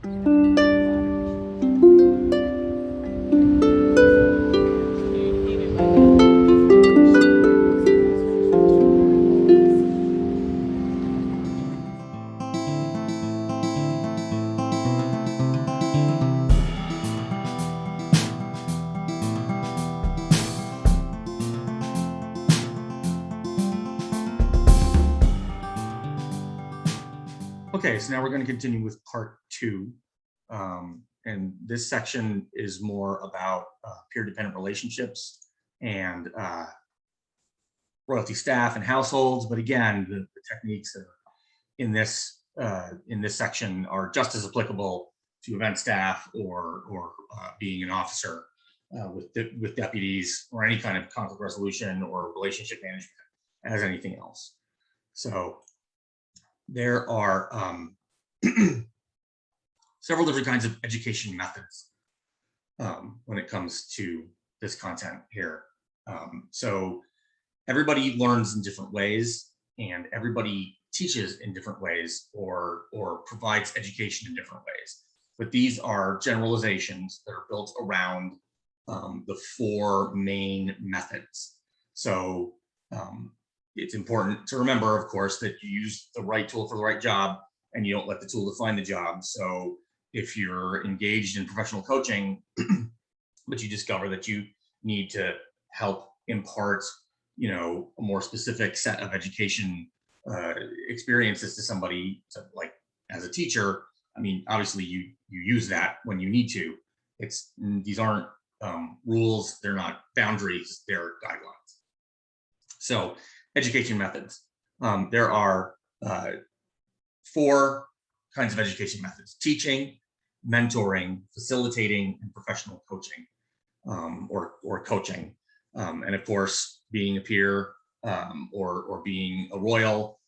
Okay, so now we're going to continue with part 2. And this section is more about peer-dependent relationships and royalty staff and households. But again, the techniques that are in this section are just as applicable to event staff or being an officer with deputies or any kind of conflict resolution or relationship management as anything else. So there are several different kinds of education methods when it comes to this content here. So everybody learns in different ways, and everybody teaches in different ways or provides education in different ways. But these are generalizations that are built around the 4 main methods. So it's important to remember, of course, that you use the right tool for the right job and you don't let the tool define the job. So if you're engaged in professional coaching, but you discover that you need to help impart, a more specific set of education experiences to somebody, like as a teacher, I mean, obviously you use that when you need to. These aren't rules, they're not boundaries, they're guidelines. So education methods. There are 4 kinds of education methods: teaching, mentoring, facilitating, and professional coaching, or coaching. And of course, being a peer or being a royal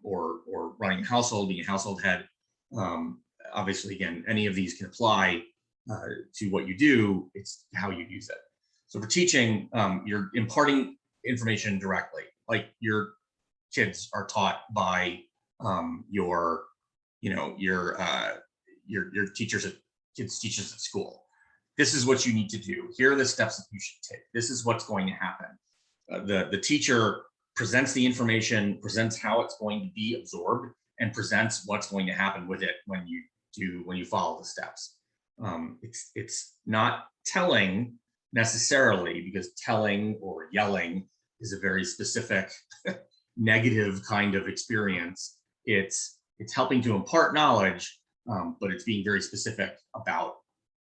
or running a household, being a household head. Obviously, again, any of these can apply to what you do. It's how you use it. So for teaching, you're imparting information directly, like your kids are taught by your teachers at teachers at school. This is what you need to do. Here are the steps that you should take. This is what's going to happen. The teacher presents the information, presents how it's going to be absorbed, and presents what's going to happen with it when you follow the steps. It's not telling necessarily, because telling or yelling is a very specific negative kind of experience. It's helping to impart knowledge, but it's being very specific about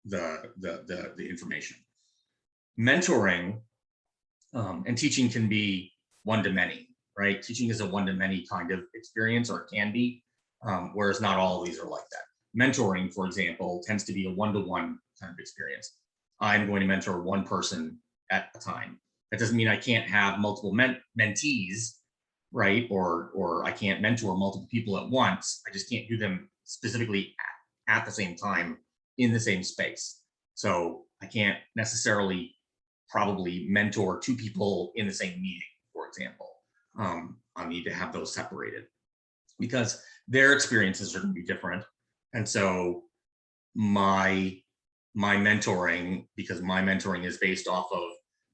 the information. Mentoring and teaching can be one-to-many, right? Teaching is a one-to-many kind of experience, or it can be, whereas not all of these are like that. Mentoring, for example, tends to be a one-to-one kind of experience. I'm going to mentor one person at a time. That doesn't mean I can't have multiple mentees, right? Or I can't mentor multiple people at once. I just can't do them specifically at the same time in the same space. So I can't necessarily probably mentor 2 people in the same meeting, for example. I need to have those separated because their experiences are going to be different. And so my mentoring, because my mentoring is based off of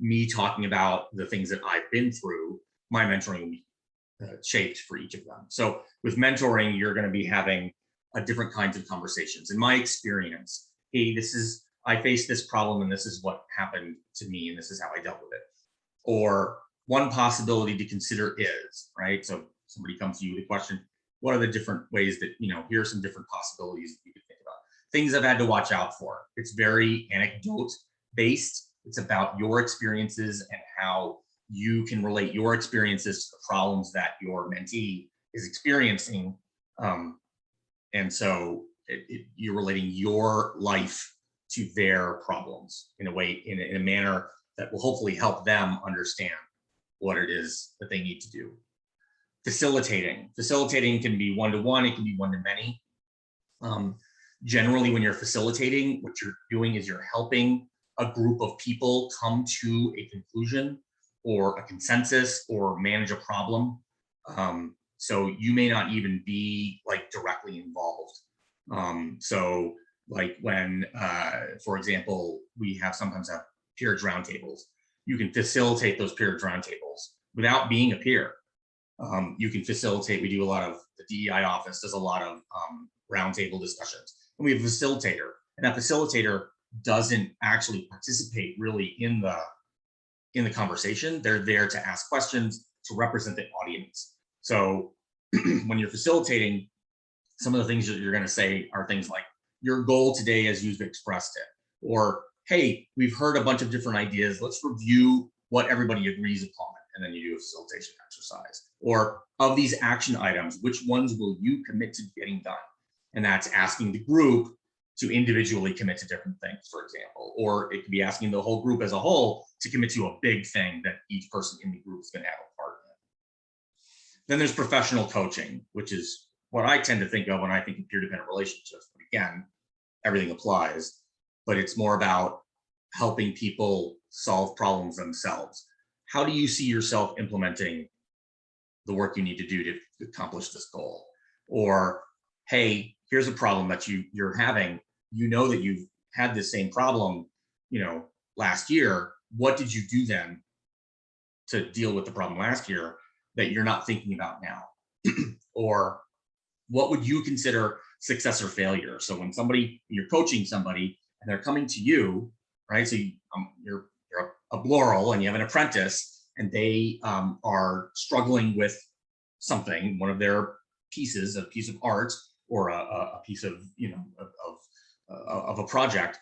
me talking about the things that I've been through, my mentoring will be shaped for each of them. So with mentoring, you're going to be having different kinds of conversations. In my experience, hey, I faced this problem and this is what happened to me and this is how I dealt with it. Or one possibility to consider is, right? So somebody comes to you with a question, what are the different ways that, here are some different possibilities that you could think about. Things I've had to watch out for. It's very anecdote based. It's about your experiences and how you can relate your experiences to the problems that your mentee is experiencing. And so you're relating your life to their problems in a way, in a manner that will hopefully help them understand what it is that they need to do. Facilitating can be one-to-one, it can be one-to-many. Generally, when you're facilitating, what you're doing is you're helping a group of people come to a conclusion or a consensus or manage a problem. So you may not even be like directly involved. So like when, for example, we sometimes have peerage roundtables, you can facilitate those peerage roundtables without being a peer. You can facilitate, we do a lot of, the DEI office does a lot of roundtable discussions, and we have a facilitator, and that facilitator doesn't actually participate really in the conversation. They're there to ask questions, to represent the audience. So when you're facilitating, some of the things that you're going to say are things like, your goal today as you've expressed it, or, hey, we've heard a bunch of different ideas, let's review what everybody agrees upon, and then you do a facilitation exercise. Or, of these action items, which ones will you commit to getting done? And that's asking the group to individually commit to different things, for example, or it could be asking the whole group as a whole to commit to a big thing that each person in the group is going to have a part in. Then there's professional coaching, which is what I tend to think of when I think of peer-dependent relationships. But again, everything applies, but it's more about helping people solve problems themselves. How do you see yourself implementing the work you need to do to accomplish this goal? Or, hey, here's a problem that you're having. You know that you've had this same problem, last year. What did you do then to deal with the problem last year that you're not thinking about now? Or what would you consider success or failure? So when you're coaching somebody and they're coming to you, right? So you're a bloral and you have an apprentice, and they are struggling with something, one of their pieces, a piece of art, or a piece of of a project,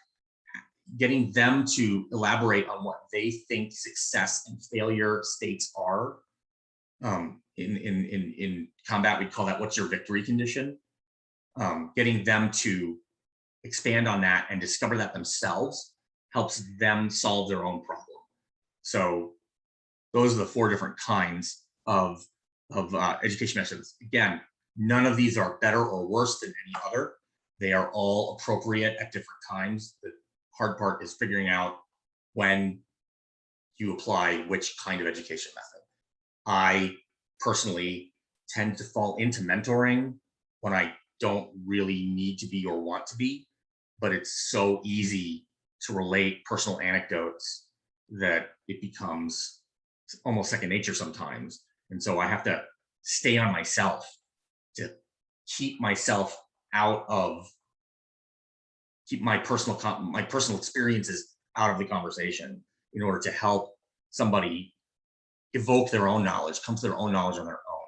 getting them to elaborate on what they think success and failure states are. In combat, we'd call that, what's your victory condition? Getting them to expand on that and discover that themselves helps them solve their own problem. So those are the 4 different kinds of education methods. Again, none of these are better or worse than any other. They are all appropriate at different times. The hard part is figuring out when you apply which kind of education method. I personally tend to fall into mentoring when I don't really need to be or want to be, but it's so easy to relate personal anecdotes that it becomes almost second nature sometimes. And so I have to stay on myself to keep myself keep my personal experiences out of the conversation in order to help somebody evoke their own knowledge, come to their own knowledge on their own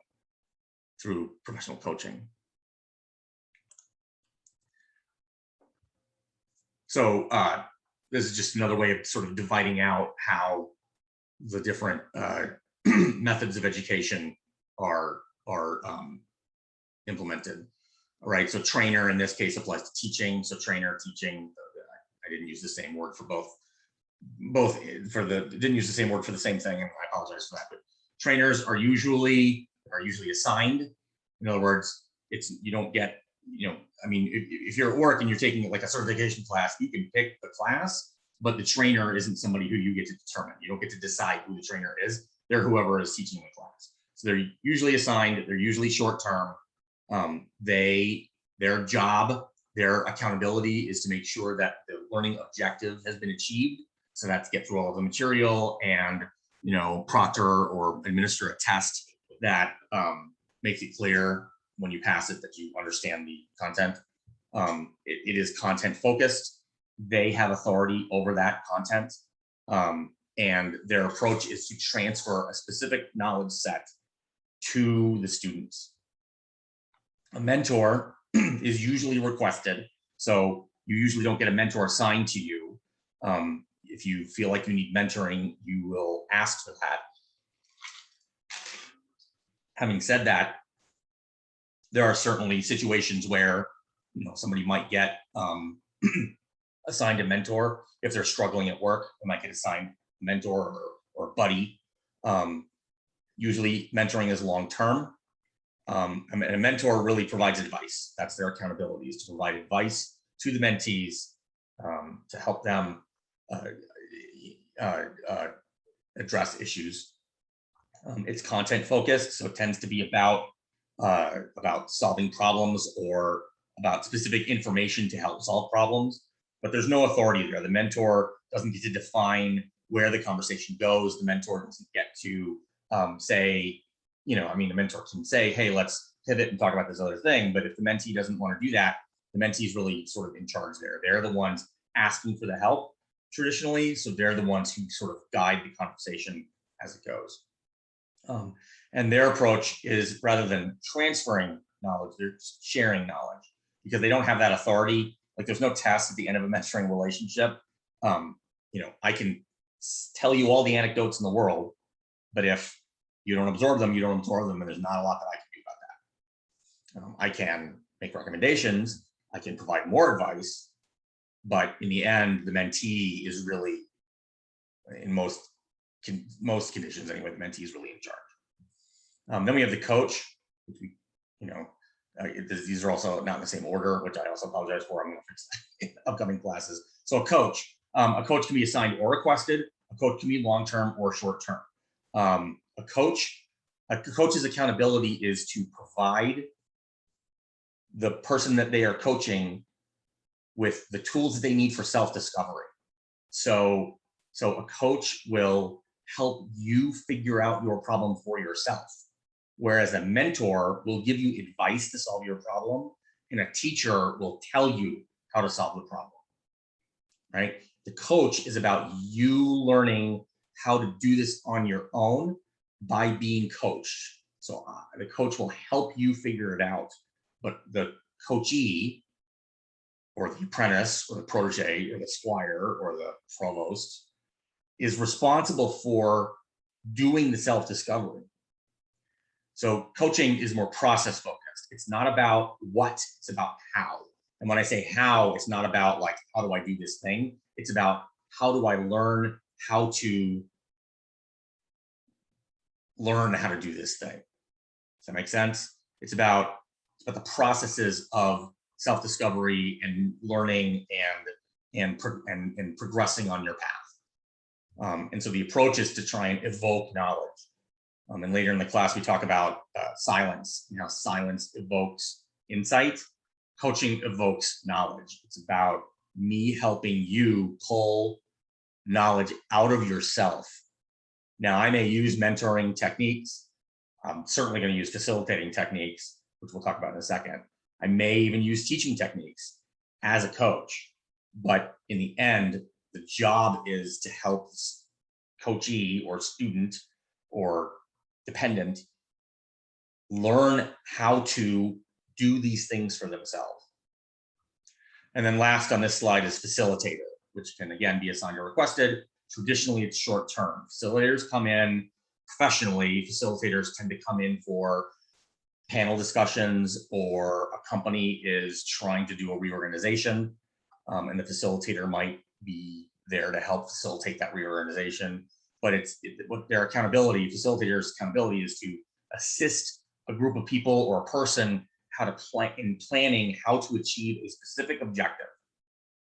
through professional coaching. So this is just another way of sort of dividing out how the different methods of education are implemented. All right, so trainer in this case applies to teaching. So trainer, teaching, I didn't use the same word for both didn't use the same word for the same thing, and I apologize for that. But trainers are usually assigned. In other words, you don't get, I mean, if you're at work and you're taking like a certification class, you can pick the class, but the trainer isn't somebody who you get to determine. You don't get to decide who the trainer is. They're whoever is teaching the class. So they're usually assigned. They're usually short term. Their job, their accountability is to make sure that the learning objective has been achieved. So that's get through all of the material and, proctor or administer a test that makes it clear when you pass it that you understand the content. It is content focused. They have authority over that content. And their approach is to transfer a specific knowledge set to the students. A mentor is usually requested. So you usually don't get a mentor assigned to you. If you feel like you need mentoring, you will ask for that. Having said that, there are certainly situations where somebody might get assigned a mentor. If they're struggling at work, they might get assigned a mentor or buddy. Usually mentoring is long-term. And a mentor really provides advice. That's their accountability, is to provide advice to the mentees to help them address issues. It's content focused, so it tends to be about solving problems or about specific information to help solve problems, but there's no authority there. The mentor doesn't get to define where the conversation goes. The mentor doesn't get to say, the mentor can say, hey, let's pivot and talk about this other thing. But if the mentee doesn't want to do that, the mentee is really sort of in charge there. They're the ones asking for the help traditionally. So they're the ones who sort of guide the conversation as it goes. And their approach is, rather than transferring knowledge, they're sharing knowledge, because they don't have that authority. Like, there's no test at the end of a mentoring relationship. I can tell you all the anecdotes in the world, but if you don't absorb them, you don't absorb them, and there's not a lot that I can do about that. I can make recommendations, I can provide more advice, but in the end, the mentee is really, in most conditions anyway, the mentee is really in charge. Then we have the coach, which these are also not in the same order, which I also apologize for. I'm going to fix that in upcoming classes. So a coach can be assigned or requested. A coach can be long-term or short-term. A coach's accountability is to provide the person that they are coaching with the tools that they need for self-discovery. So a coach will help you figure out your problem for yourself, whereas a mentor will give you advice to solve your problem, and a teacher will tell you how to solve the problem, right? The coach is about you learning how to do this on your own by being coached. So the coach will help you figure it out, but the coachee, or the apprentice, or the protege, or the squire, or the provost, is responsible for doing the self-discovery. So coaching is more process focused. It's not about what, it's about how. And when I say how, it's not about like, how do I do this thing? It's about, how do I learn how to do this thing? Does that make sense? It's about the processes of self-discovery and learning and progressing on your path. And so the approach is to try and evoke knowledge. And later in the class, we talk about silence and how silence evokes insight. Coaching evokes knowledge. It's about me helping you pull knowledge out of yourself. Now, I may use mentoring techniques. I'm certainly going to use facilitating techniques, which we'll talk about in a second. I may even use teaching techniques as a coach. But in the end, the job is to help this coachee or student or dependent learn how to do these things for themselves. And then last on this slide is facilitator, which can again be assigned or requested. Traditionally, it's short term. Facilitators come in professionally. Facilitators tend to come in for panel discussions, or a company is trying to do a reorganization, and the facilitator might be there to help facilitate that reorganization. But what their accountability, facilitators' accountability, is to assist a group of people or a person how to planning how to achieve a specific objective.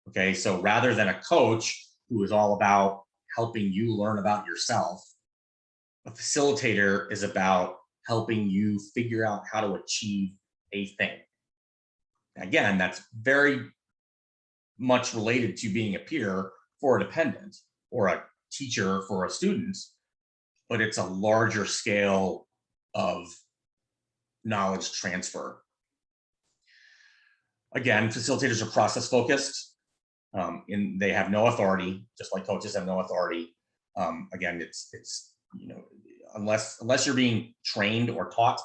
Okay, so rather than a coach who is all about helping you learn about yourself, a facilitator is about helping you figure out how to achieve a thing. Again, that's very much related to being a peer for a dependent or a teacher for a student, but it's a larger scale of knowledge transfer. Again, facilitators are process focused, and they have no authority, just like coaches have no authority. Again, it's unless you're being trained or taught,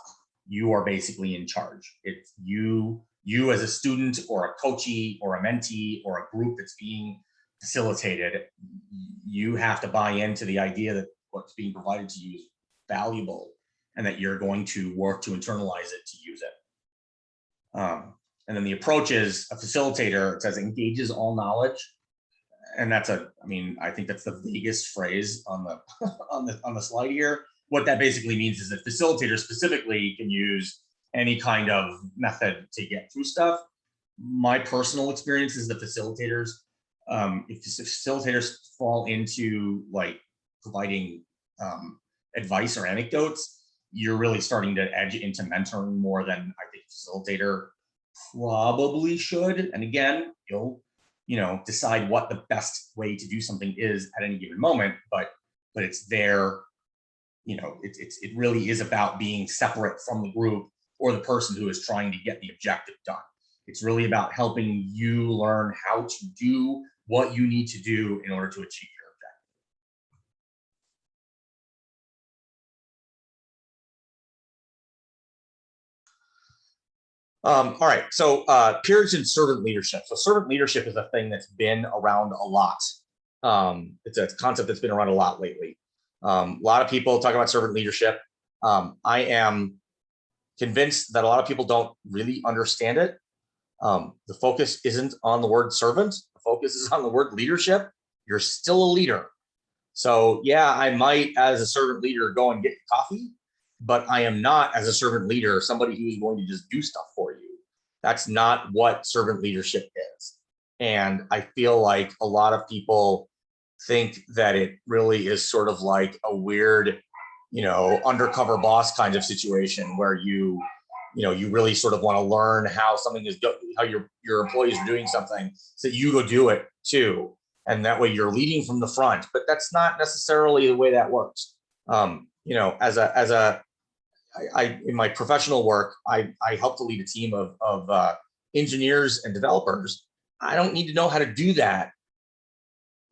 you are basically in charge. It's you as a student or a coachee or a mentee or a group that's being facilitated, you have to buy into the idea that what's being provided to you is valuable and that you're going to work to internalize it to use it. And then the approach is a facilitator. It says engages all knowledge, and I think that's the vaguest phrase on the on the slide here. What that basically means is that facilitators specifically can use any kind of method to get through stuff. My personal experience is that facilitators, if facilitators fall into like providing advice or anecdotes, you're really starting to edge into mentoring more than I think facilitator probably should. And again, you'll, decide what the best way to do something is at any given moment, but it's there, it really is about being separate from the group or the person who is trying to get the objective done. It's really about helping you learn how to do what you need to do in order to achieve your objective. All right, so peerage and servant leadership. So servant leadership is a thing that's been around a lot. It's a concept that's been around a lot lately. A lot of people talk about servant leadership. I am convinced that a lot of people don't really understand it. The focus isn't on the word servant. The focus is on the word leadership. You're still a leader. So yeah, I might, as a servant leader, go and get coffee, but I am not, as a servant leader, somebody who's going to just do stuff for you. That's not what servant leadership is. And I feel like a lot of people think that it really is sort of like a weird, undercover boss kind of situation where you really sort of want to learn how something is, how your employees are doing something, so you go do it too. And that way you're leading from the front, but that's not necessarily the way that works. In my professional work, I help to lead a team of engineers and developers. I don't need to know how to do that,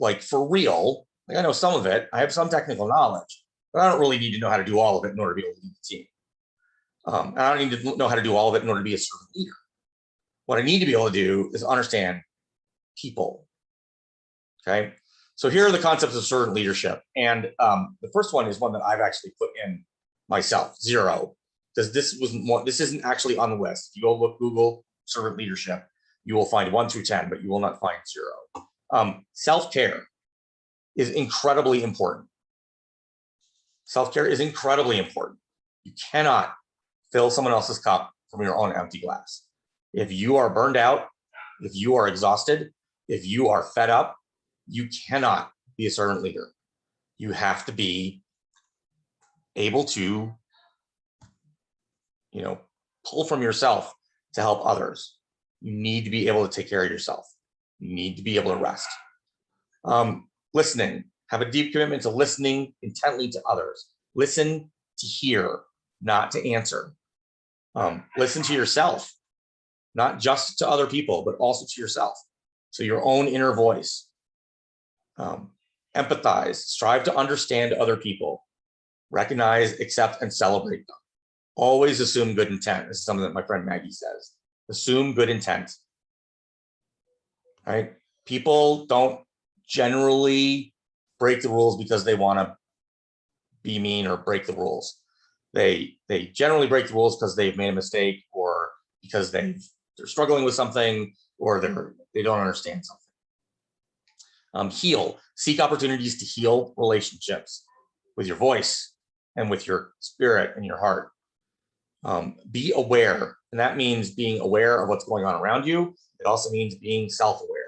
like for real. Like I know some of it, I have some technical knowledge, but I don't really need to know how to do all of it in order to be able to lead the team. And I don't need to know how to do all of it in order to be a servant leader. What I need to be able to do is understand people. Okay, so here are the concepts of servant leadership, and the first one is one that I've actually put in myself, 0, because this isn't actually on the list. If you go look Google servant leadership, you will find 1 through 10, but you will not find 0. Self-care is incredibly important. Self-care is incredibly important. You cannot fill someone else's cup from your own empty glass. If you are burned out, if you are exhausted, if you are fed up, you cannot be a servant leader. You have to be able to, pull from yourself to help others. You need to be able to take care of yourself. You need to be able to rest. Listening, have a deep commitment to listening intently to others. Listen to hear, not to answer. Listen to yourself, not just to other people, but also to yourself. So your own inner voice. Empathize, strive to understand other people, recognize, accept, and celebrate them. Always assume good intent. This is something that my friend Maggie says. Assume good intent. All right? People don't generally break the rules because they want to be mean or break the rules. They generally break the rules because they've made a mistake, or because they're struggling with something, or they don't understand something. Heal, seek opportunities to heal relationships with your voice and with your spirit and your heart. Be aware, and that means being aware of what's going on around you. It also means being self-aware.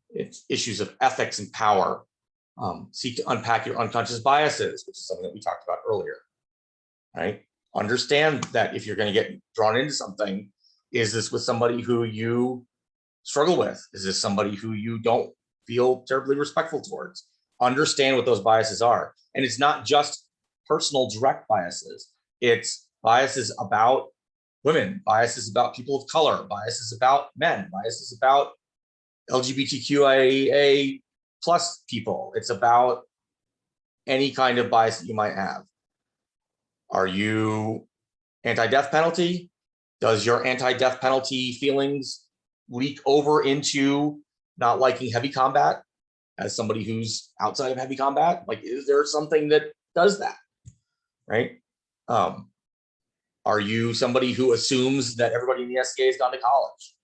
It's issues of ethics and power. Seek to unpack your unconscious biases, which is something that we talked about earlier, right? Understand that if you're going to get drawn into something, is this with somebody who you struggle with? Is this somebody who you don't feel terribly respectful towards? Understand what those biases are. And it's not just personal direct biases. It's biases about women, biases about people of color, biases about men, biases about LGBTQIA plus people. It's about any kind of bias that you might have. Are you anti-death penalty? Does your anti-death penalty feelings leak over into not liking heavy combat as somebody who's outside of heavy combat? Like, is there something that does that, right? Are you somebody who assumes that everybody in the SCA has gone to college?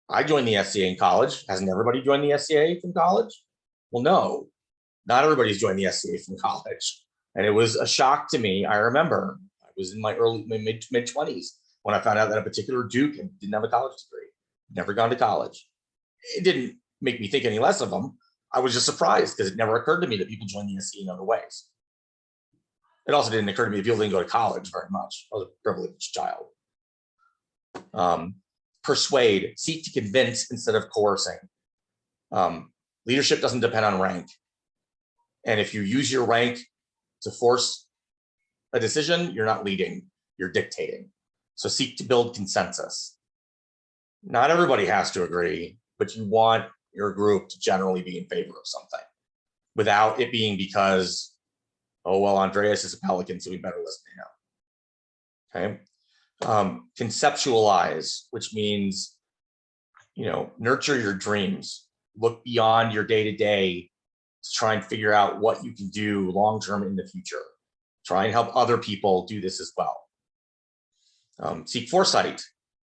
I joined the SCA in college. Hasn't everybody joined the SCA from college? Well, no, not everybody's joined the SCA from college. And it was a shock to me. I remember I was in my mid-20s when I found out that a particular Duke didn't have a college degree, never gone to college. It didn't make me think any less of them. I was just surprised because it never occurred to me that people join the SCA in other ways. It also didn't occur to me that people didn't go to college very much. I was a privileged child. persuade, seek to convince instead of coercing. Leadership doesn't depend on rank. And if you use your rank to force a decision, you're not leading, you're dictating. So seek to build consensus. Not everybody has to agree, but you want your group to generally be in favor of something without it being because, oh, well, Andreas is a Pelican, so we better listen to him. Okay. Conceptualize, which means, nurture your dreams, look beyond your day-to-day to try and figure out what you can do long-term in the future. Try and help other people do this as well. Seek foresight.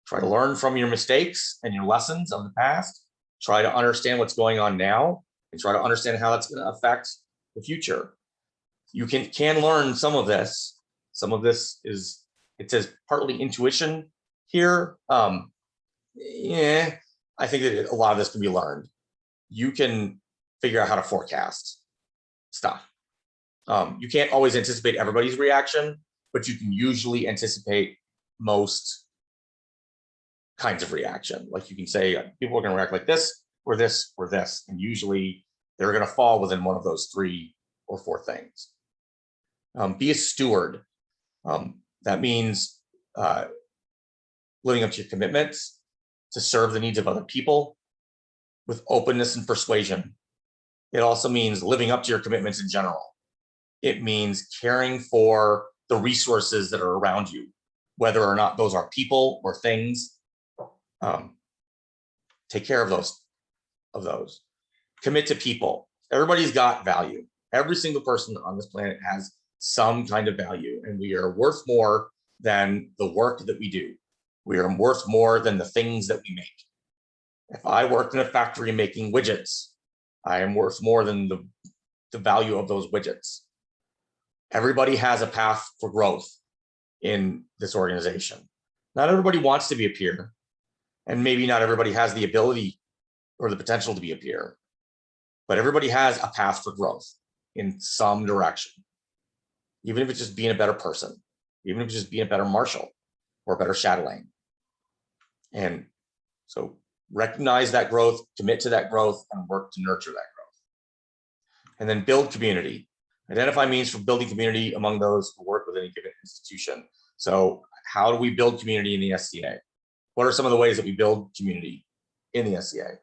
Try to learn from your mistakes and your lessons of the past. Try to understand what's going on now and try to understand how that's going to affect the future. You can learn some of this. Some of this is, it says partly intuition here. Yeah, I think that a lot of this can be learned. You can figure out how to forecast stuff. You can't always anticipate everybody's reaction, but you can usually anticipate most kinds of reaction. Like you can say, people are going to react like this, or this, or this. And usually they're going to fall within one of those 3 or 4 things. Be a steward. That means living up to your commitments to serve the needs of other people with openness and persuasion. It also means living up to your commitments in general. It means caring for the resources that are around you, whether or not those are people or things. Take care of those. Commit to people. Everybody's got value. Every single person on this planet has some kind of value, and we are worth more than the work that we do. We are worth more than the things that we make. If I worked in a factory making widgets, I am worth more than the value of those widgets. Everybody has a path for growth in this organization. Not everybody wants to be a peer, and maybe not everybody has the ability or the potential to be a peer, but everybody has a path for growth in some direction. Even if it's just being a better person, even if it's just being a better marshal or a better chatelaine. And so recognize that growth, commit to that growth, and work to nurture that growth. And then build community. Identify means for building community among those who work within a given institution. So how do we build community in the SCA? What are some of the ways that we build community in the SCA?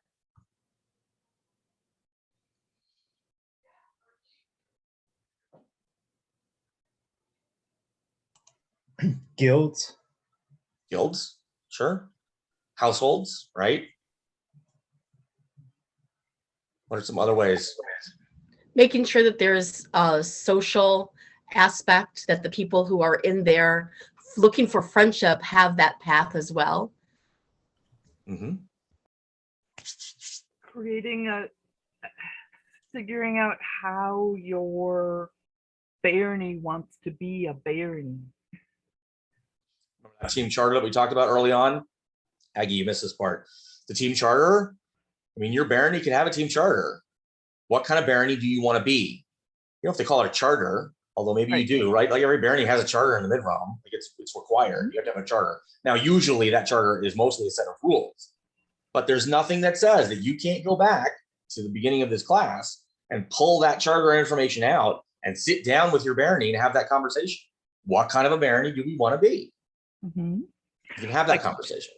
Guilds, sure. Households, right? What are some other ways? Making sure that there's a social aspect, that the people who are in there looking for friendship have that path as well. Mm-hmm. Figuring out how your barony wants to be a barony. Team charter that we talked about early on. Aggie, you missed this part. The team charter, I mean, your barony can have a team charter. What kind of barony do you want to be? You don't have to call it a charter, although maybe you do, right? Like every barony has a charter in the Midrealm. Like it's required. You have to have a charter. Now, usually that charter is mostly a set of rules, but there's nothing that says that you can't go back to the beginning of this class and pull that charter information out and sit down with your barony and have that conversation. What kind of a barony do we want to be? Mm-hmm. You can have that conversation.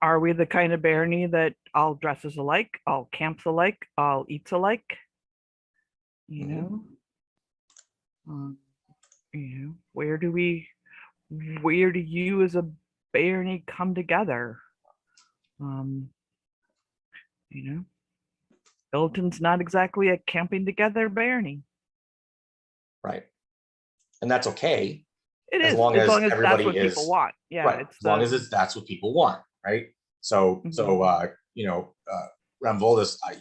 Are we the kind of barony that all dresses alike, all camps alike, all eats alike? Where do you as a barony come together? Hilton's not exactly a camping together barony. Right. And that's okay. It is, as long as everybody that's what people want. Yeah, right. As long as that's what people want, right? So, Ramvoldis, I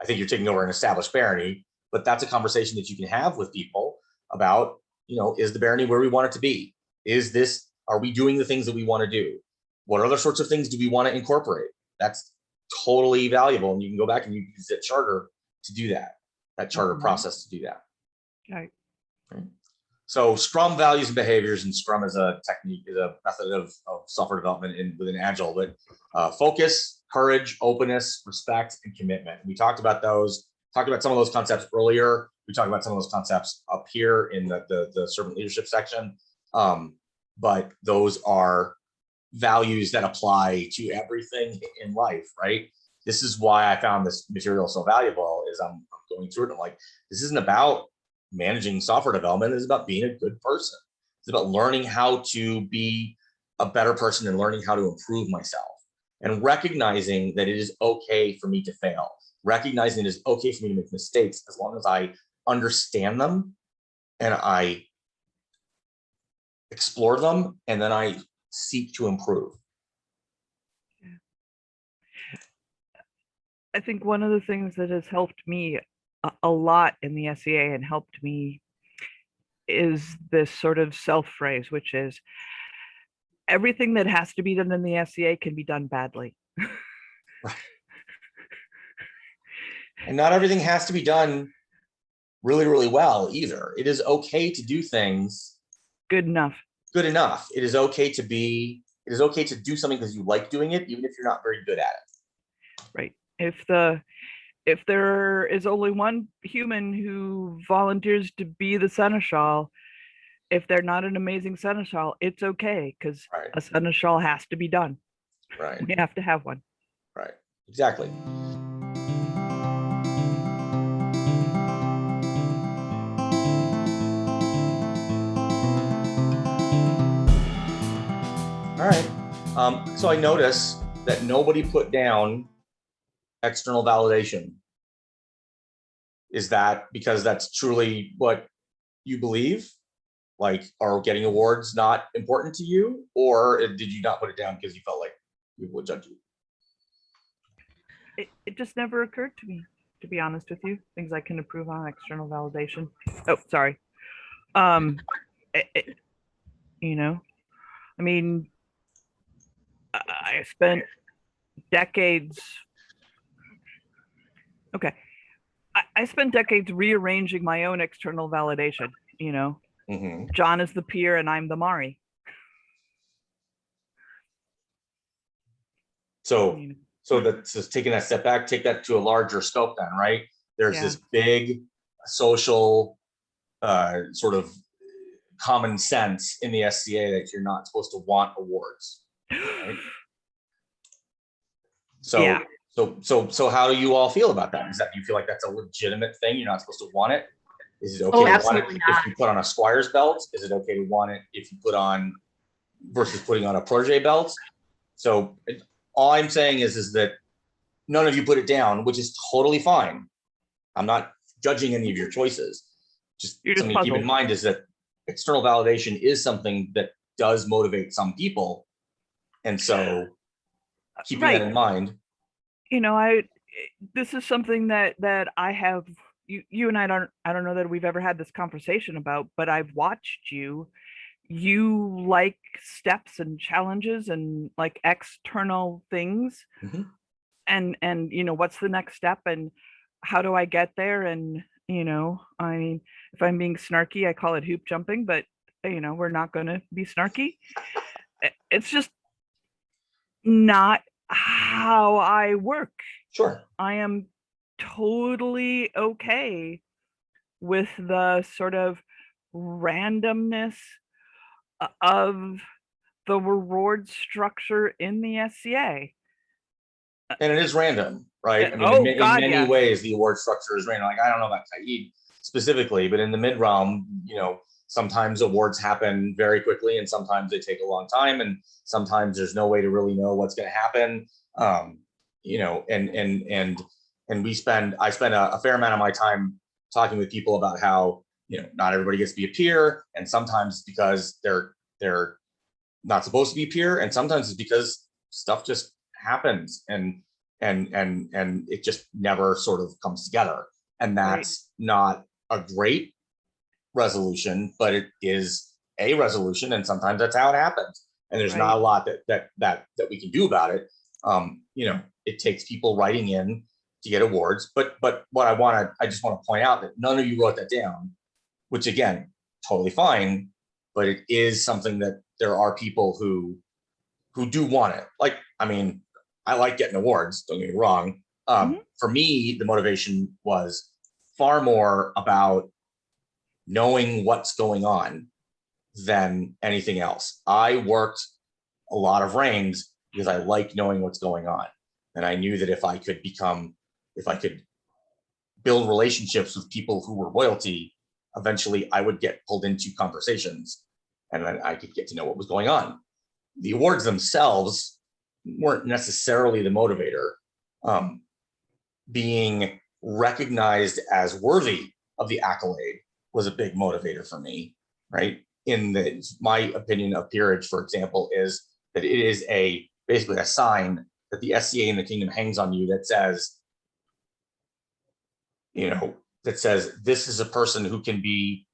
think you're taking over an established barony, but that's a conversation that you can have with people about, is the barony where we want it to be? Are we doing the things that we want to do? What other sorts of things do we want to incorporate? That's totally valuable. And you can go back and you use that charter to do that charter process to do that. Right. So Scrum values and behaviors, and Scrum is a technique, is a method of software development within Agile, but focus, courage, openness, respect, and commitment. We talked about those, talked about some of those concepts earlier. We talked about some of those concepts up here in the servant leadership section. But those are values that apply to everything in life, right? This is why I found this material so valuable, is I'm going through it. I'm like, this isn't about managing software development. It's about being a good person. It's about learning how to be a better person and learning how to improve myself, and recognizing that it is okay for me to fail, recognizing it is okay for me to make mistakes, as long as I understand them and I explore them and then I seek to improve. I think one of the things that has helped me a lot in the SCA and helped me is this sort of self phrase, which is everything that has to be done in the SCA can be done badly. And not everything has to be done really, really well either. It is okay to do things good enough. Good enough. It is okay to do something because you like doing it, even if you're not very good at it. Right. If there is only one human who volunteers to be the seneschal, if they're not an amazing seneschal, it's okay, because right. A seneschal has to be done. Right. We have to have one. Right. Exactly. All right. So I notice that nobody put down external validation. Is that because that's truly what you believe? Like, are getting awards not important to you? Or did you not put it down because you felt like people would judge you? It just never occurred to me, to be honest with you. Things I can improve on, external validation. Oh, sorry. You know, I mean, I spent decades. Okay. I spent decades rearranging my own external validation, you know. Mm-hmm. John is the peer and I'm the Mari. So that's just taking that step back, take that to a larger scope then, right? There's this big social sort of common sense in the SCA that you're not supposed to want awards. Right? So how do you all feel about that? Is that, do you feel like that's a legitimate thing? You're not supposed to want it? Is it okay to want it if you put on a squire's belt? Is it okay to want it if you put on versus putting on a protege belt? So all I'm saying is that none of you put it down, which is totally fine. I'm not judging any of your choices. Just something to keep in mind is that external validation is something that does motivate some people. And so keeping that in mind. You know, this is something that I have, you and I don't know that we've ever had this conversation about, but I've watched you like steps and challenges and like external things. Mm-hmm. And you know, what's the next step and how do I get there? And you know, I mean, if I'm being snarky, I call it hoop jumping, but you know, we're not going to be snarky. It's just not how I work. Sure. I am totally okay with the sort of randomness of the reward structure in the SCA. And it is random, right? I mean, in many ways, the award structure is random. Like, I don't know about Kaid specifically, but in the Midrealm, you know, sometimes awards happen very quickly and sometimes they take a long time. And sometimes there's no way to really know what's going to happen. You know, and I spend a fair amount of my time talking with people about how, you know, not everybody gets to be a peer, and sometimes because they're not supposed to be a peer, and sometimes it's because stuff just happens and it just never sort of comes together, and that's not a great resolution, but it is a resolution, and sometimes that's how it happens, and there's not a lot that we can do about it. You know, it takes people writing in to get awards, but what I just want to point out that none of you wrote that down, which again, totally fine, but it is something that there are people who do want it. Like, I mean, I like getting awards, don't get me wrong. For me, the motivation was far more about knowing what's going on than anything else. I worked a lot of reigns because I like knowing what's going on. And I knew that if I could build relationships with people who were royalty, eventually I would get pulled into conversations and then I could get to know what was going on. The awards themselves weren't necessarily the motivator. Being recognized as worthy of the accolade was a big motivator for me, right? My opinion of peerage, for example, is that it is basically a sign that the SCA in the kingdom hangs on you that says, this is a person who can be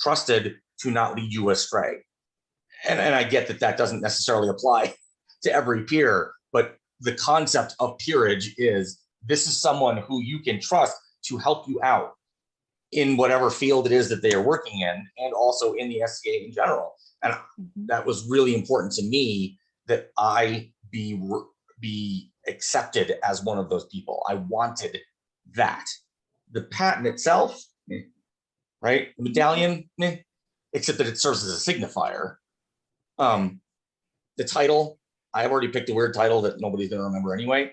trusted to not lead you astray. And I get that doesn't necessarily apply to every peer, but the concept of peerage is this is someone who you can trust to help you out in whatever field it is that they are working in, and also in the SCA in general. And that was really important to me, that I be accepted as one of those people. I wanted that. The patent itself, right? The medallion, except that it serves as a signifier. The title, I've already picked a weird title that nobody's going to remember anyway.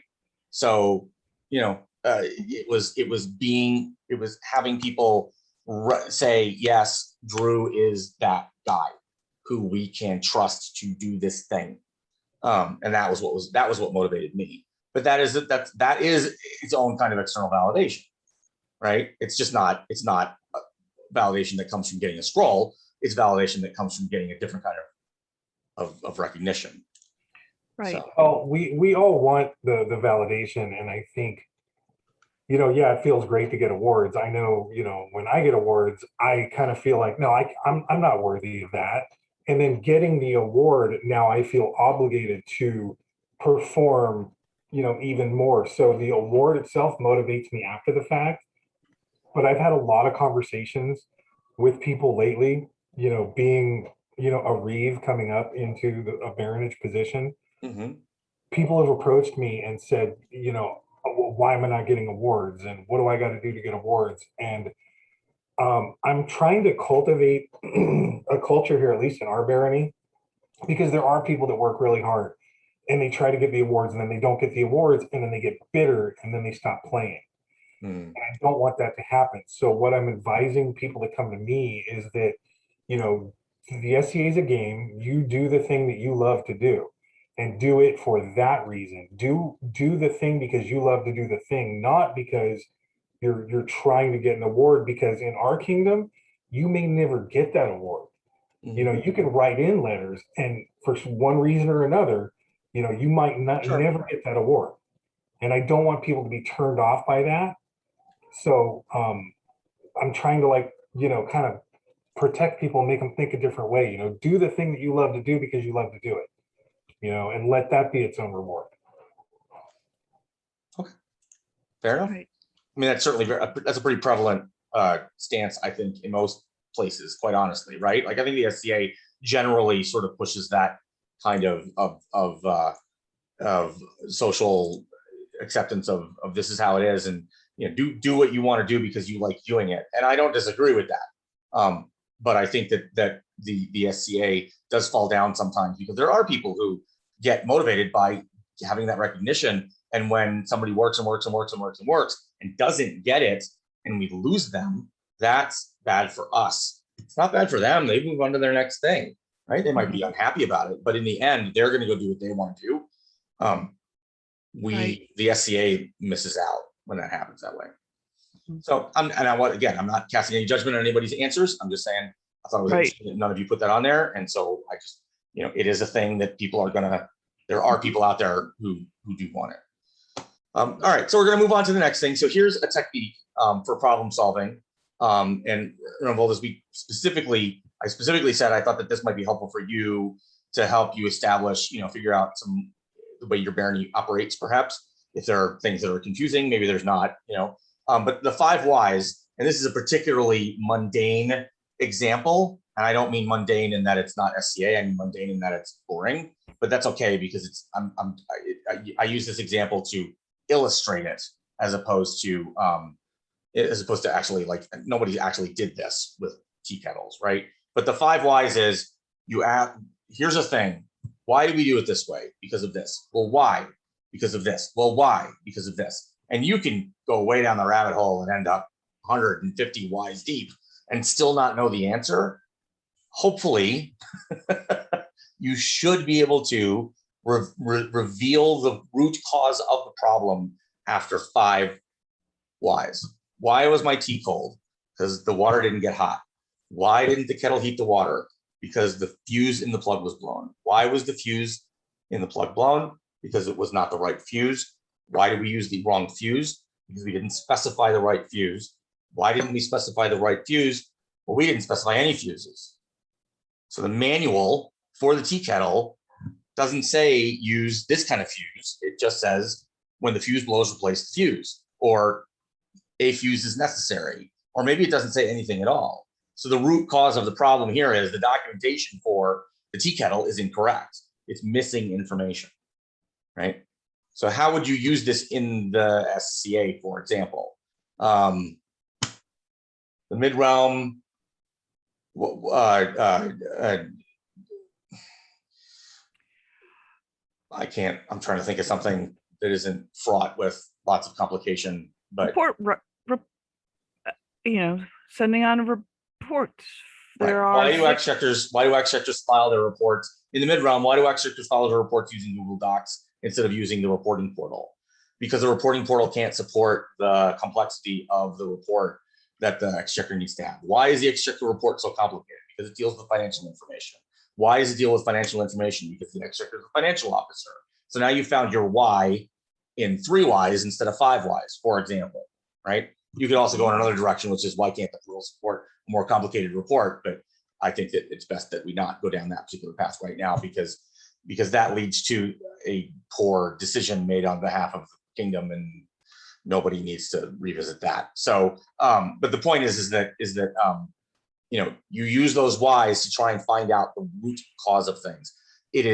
So, it was having people say, yes, Drew is that guy who we can trust to do this thing. And that was what motivated me. But that is its own kind of external validation, right? It's not validation that comes from getting a scroll. It's validation that comes from getting a different kind of recognition. Right. So. Oh, we all want the validation, and I think, yeah, it feels great to get awards. I know, when I get awards, I kind of feel like, no, I'm not worthy of that. And then getting the award, now I feel obligated to perform, even more. So the award itself motivates me after the fact. But I've had a lot of conversations with people lately, being, a reeve coming up into a baronage position. Mm-hmm. People have approached me and said, why am I not getting awards? And what do I got to do to get awards? And I'm trying to cultivate a culture here, at least in our barony, because there are people that work really hard and they try to get the awards and then they don't get the awards and then they get bitter and then they stop playing. And I don't want that to happen. So what I'm advising people that come to me is that, the SCA is a game. You do the thing that you love to do and do it for that reason. Do the thing because you love to do the thing, not because you're trying to get an award, because in our kingdom, you may never get that award. Mm-hmm. You can write in letters and for one reason or another, you might not never get that award. And I don't want people to be turned off by that. So I'm trying to kind of protect people and make them think a different way. Do the thing that you love to do because you love to do it, and let that be its own reward. Okay, fair enough. Right. I mean, that's a pretty prevalent stance, I think, in most places, quite honestly, right? Like, I think the SCA generally sort of pushes that kind of social acceptance of this is how it is, and do what you want to do because you like doing it. And I don't disagree with that. But I think that the SCA does fall down sometimes because there are people who get motivated by having that recognition. And when somebody works and works and works and works and works and doesn't get it, and we lose them, that's bad for us. It's not bad for them. They move on to their next thing, right? They might be unhappy about it, but in the end, they're going to go do what they want to do. The SCA misses out when that happens that way. So I'm not casting any judgment on anybody's answers. I'm just saying, I thought it was interesting that none of you put that on there. And so I just, it is a thing that there are people out there who do want it. All right, so we're going to move on to the next thing. So here's a technique for problem solving. And as I specifically said, I thought that this might be helpful for you to help you establish, figure out the way your barony operates, perhaps. If there are things that are confusing, maybe there's not, but the 5 whys, and this is a particularly mundane example, and I don't mean mundane in that it's not SCA, I mean mundane in that it's boring, but that's okay because it's I use this example to illustrate it as opposed to actually, like, nobody actually did this with tea kettles, right? But the 5 whys is here's a thing. Why do we do it this way? Because of this. Well, why? Because of this. Well, why? Because of this. And you can go way down the rabbit hole and end up 150 whys deep and still not know the answer. Hopefully, you should be able to reveal the root cause of the problem after 5 whys. Why was my tea cold? Because the water didn't get hot. Why didn't the kettle heat the water? Because the fuse in the plug was blown. Why was the fuse in the plug blown? Because it was not the right fuse. Why did we use the wrong fuse? Because we didn't specify the right fuse. Why didn't we specify the right fuse? Well, we didn't specify any fuses. So the manual for the tea kettle doesn't say use this kind of fuse. It just says when the fuse blows, replace the fuse, or a fuse is necessary, or maybe it doesn't say anything at all. So the root cause of the problem here is the documentation for the tea kettle is incorrect. It's missing information, right? So how would you use this in the SCA, for example? The Midrealm, I'm trying to think of something that isn't fraught with lots of complication, but sending on reports. Why do exchequers file their reports in the Midrealm? Why do exchequers file their reports using Google Docs instead of using the reporting portal? Because the reporting portal can't support the complexity of the report that the exchequer needs to have. Why is the exchequer report so complicated? Because it deals with financial information. Why does it deal with financial information? Because the exchequer is a financial officer. So now you found your why in 3 whys instead of 5 whys, for example, right? You could also go in another direction, which is why can't the portal support a more complicated report? But I think that it's best that we not go down that particular path right now because that leads to a poor decision made on behalf of the kingdom, and nobody needs to revisit that. So, but the point is that you use those whys to try and find out the root cause of things. It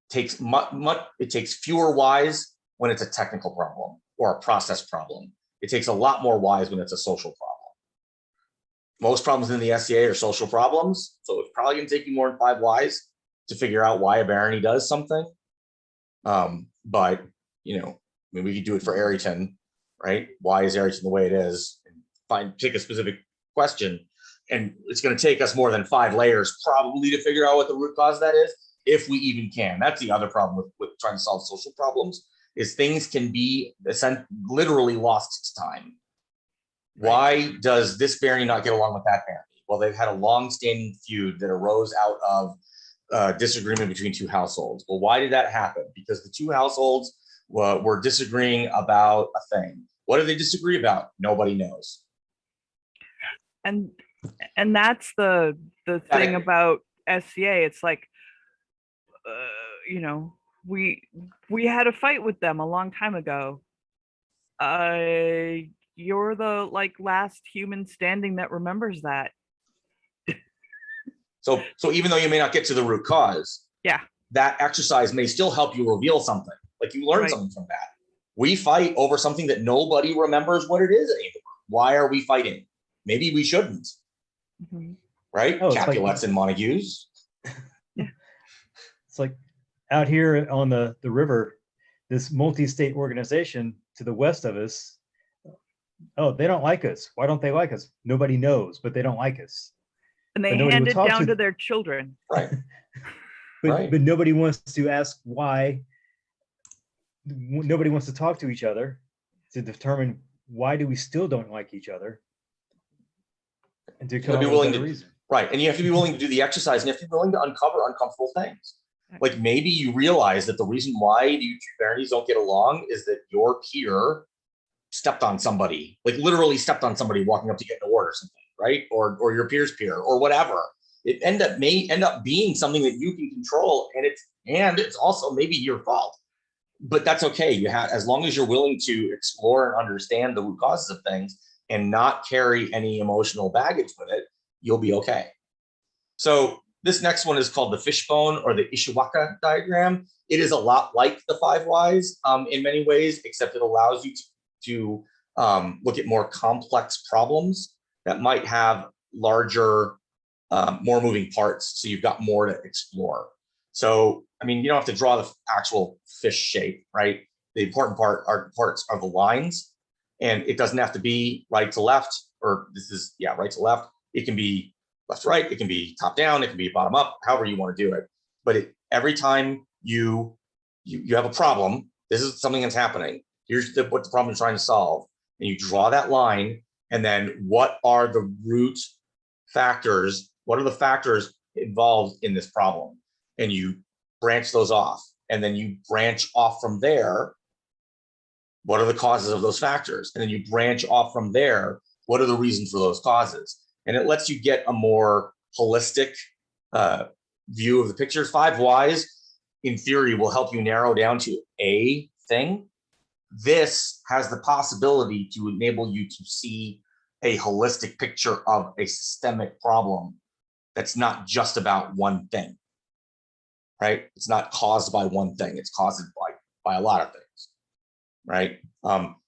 takes fewer whys when it's a technical problem or a process problem. It takes a lot more whys when it's a social problem. Most problems in the SCA are social problems, so it's probably going to take you more than 5 whys to figure out why a barony does something. But we could do it for Ayrton, right? Why is Ayrton the way it is? And pick a specific question, and it's going to take us more than 5 layers probably to figure out what the root cause of that is, if we even can. That's the other problem with trying to solve social problems, is things can be literally lost to time. Right. Why does this barony not get along with that barony? Well, they've had a long-standing feud that arose out of disagreement between 2 households. Well, why did that happen? Because the 2 households were disagreeing about a thing. What do they disagree about? Nobody knows. And that's the thing about SCA. It's like, we had a fight with them a long time ago. You're the last human standing that remembers that. So even though you may not get to the root cause, that exercise may still help you reveal something. Like you learn something from that. We fight over something that nobody remembers what it is anymore. Why are we fighting? Maybe we shouldn't. Mm-hmm. Right? Capulets and Montagues. Yeah. It's like out here on the river, this multi-state organization to the west of us, they don't like us. Why don't they like us? Nobody knows, but they don't like us. And they hand it down to their children. Right. But nobody wants to ask why. Nobody wants to talk to each other to determine why do we still don't like each other. And to come up with a reason. Right. And you have to be willing to do the exercise, and you have to be willing to uncover uncomfortable things. Like maybe you realize that the reason why you 2 baronies don't get along is that your peer stepped on somebody, like literally stepped on somebody walking up to get an award or something, right? Or your peer's peer or whatever. It may end up being something that you can control, and it's also maybe your fault. But that's okay. As long as you're willing to explore and understand the root causes of things and not carry any emotional baggage with it, you'll be okay. So this next one is called the Fishbone or the Ishikawa diagram. It is a lot like the 5 whys in many ways, except it allows you to look at more complex problems that might have larger, more moving parts. So you've got more to explore. So, I mean, you don't have to draw the actual fish shape, right? The important parts are the lines, and it doesn't have to be right to left, or this is, yeah, right to left. It can be left to right, it can be top down, it can be bottom up, however you want to do it. But every time you have a problem, this is something that's happening. Here's what the problem is trying to solve. And you draw that line, and then what are the root factors? What are the factors involved in this problem? And you branch those off. And then you branch off from there. What are the causes of those factors? And then you branch off from there. What are the reasons for those causes? And it lets you get a more holistic view of the picture. 5 whys, in theory, will help you narrow down to a thing. This has the possibility to enable you to see a holistic picture of a systemic problem that's not just about one thing, right? It's not caused by one thing. It's caused by a lot of things, right?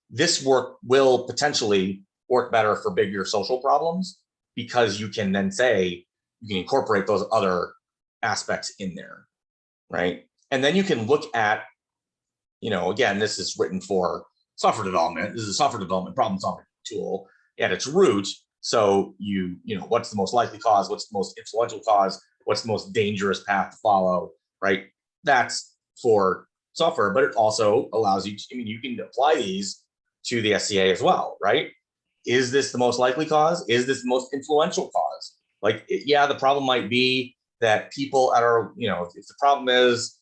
This work will potentially work better for bigger social problems because you can then say, you can incorporate those other aspects in there, right? And then you can look at, you know, again, this is written for software development. This is a software development problem solving tool at its root. So you know, what's the most likely cause? What's the most influential cause? What's the most dangerous path to follow, right? That's for software, but it also allows you to, I mean, you can apply these to the SCA as well, right? Is this the most likely cause? Is this the most influential cause? Like, yeah, the problem might be that people at our, you know, if the problem is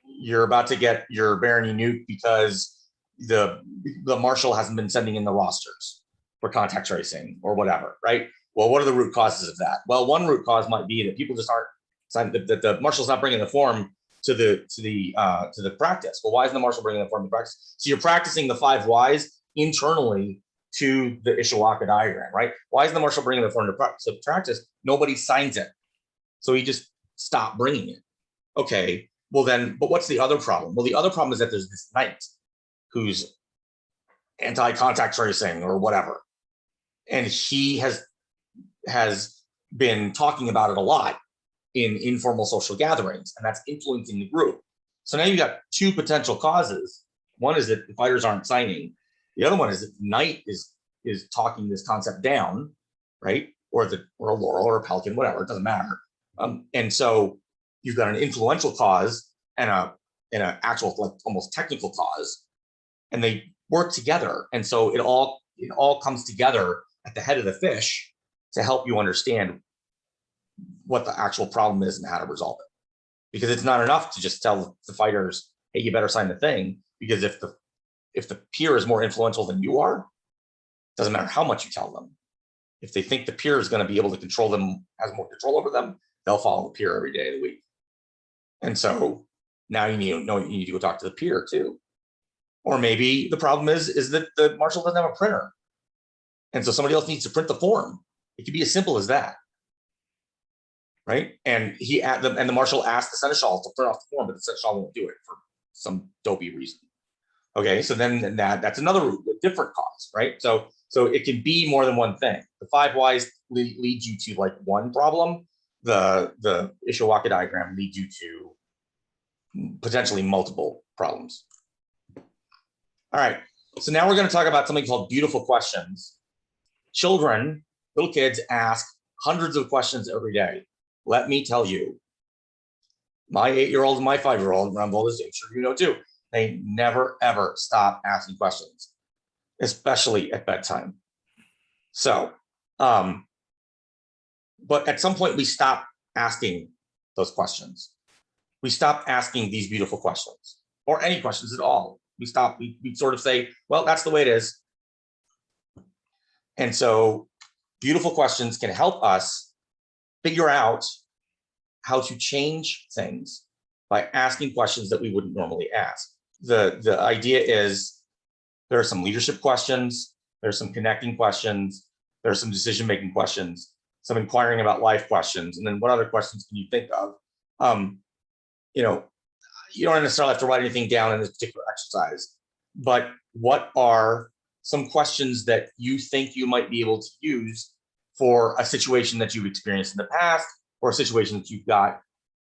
you're about to get your barony nuke because the marshal hasn't been sending in the rosters for contact tracing or whatever, right? Well, what are the root causes of that? Well, one root cause might be that people just aren't, that the marshal's not bringing the form to the practice. Well, why isn't the marshal bringing the form to practice? So you're practicing the 5 whys internally to the Ishikawa diagram, right? Why isn't the marshal bringing the form to practice? Nobody signs it, so he just stopped bringing it. Okay, well then, but what's the other problem? Well, the other problem is that there's this knight who's anti-contact tracing or whatever, and he has been talking about it a lot in informal social gatherings, and that's influencing the group. So now you've got 2 potential causes. One is that the fighters aren't signing. The other one is that Knight is talking this concept down, right? Or a Laurel or a Pelican, whatever, it doesn't matter. And so you've got an influential cause and an actual, like, almost technical cause, and they work together. And so it all comes together at the head of the fish to help you understand what the actual problem is and how to resolve it. Because it's not enough to just tell the fighters, hey, you better sign the thing, because if the peer is more influential than you are, doesn't matter how much you tell them. If they think the peer is going to be able to control them, has more control over them, they'll follow the peer every day of the week. And so now you need to go talk to the peer too. Or maybe the problem is that the marshal doesn't have a printer, and so somebody else needs to print the form. It could be as simple as that, right? And the marshal asked the seneschal to print off the form, but the seneschal won't do it for some dopey reason. Okay, so then that's another different cause, right? So it can be more than one thing. The 5 whys lead you to like one problem. The Ishikawa diagram leads you to potentially multiple problems. All right, so now we're going to talk about something called beautiful questions. Children, little kids, ask hundreds of questions every day. Let me tell you, my 8-year-old and my 5-year-old, and I'm sure you know too, they never ever stop asking questions, especially at bedtime. So, but at some point we stop asking those questions. We stop asking these beautiful questions, or any questions at all. We sort of say, well, that's the way it is. And so beautiful questions can help us figure out how to change things by asking questions that we wouldn't normally ask. The idea is there are some leadership questions, there's some connecting questions, there's some decision-making questions. some inquiring about life questions, and then what other questions can you think of? You know, you don't necessarily have to write anything down in this particular exercise, but what are some questions that you think you might be able to use for a situation that you've experienced in the past or a situation that you've got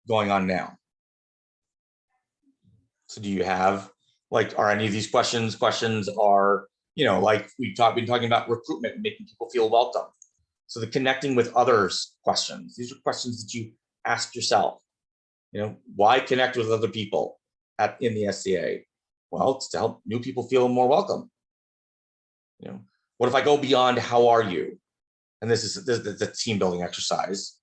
going on now? So do you have, like, are any of these questions are, you know, like we've been talking about recruitment, making people feel welcome. So the connecting with others questions, these are questions that you ask yourself. You know, why connect with other people in the SCA? Well, it's to help new people feel more welcome. You know, what if I go beyond how are you? And this is a team building exercise,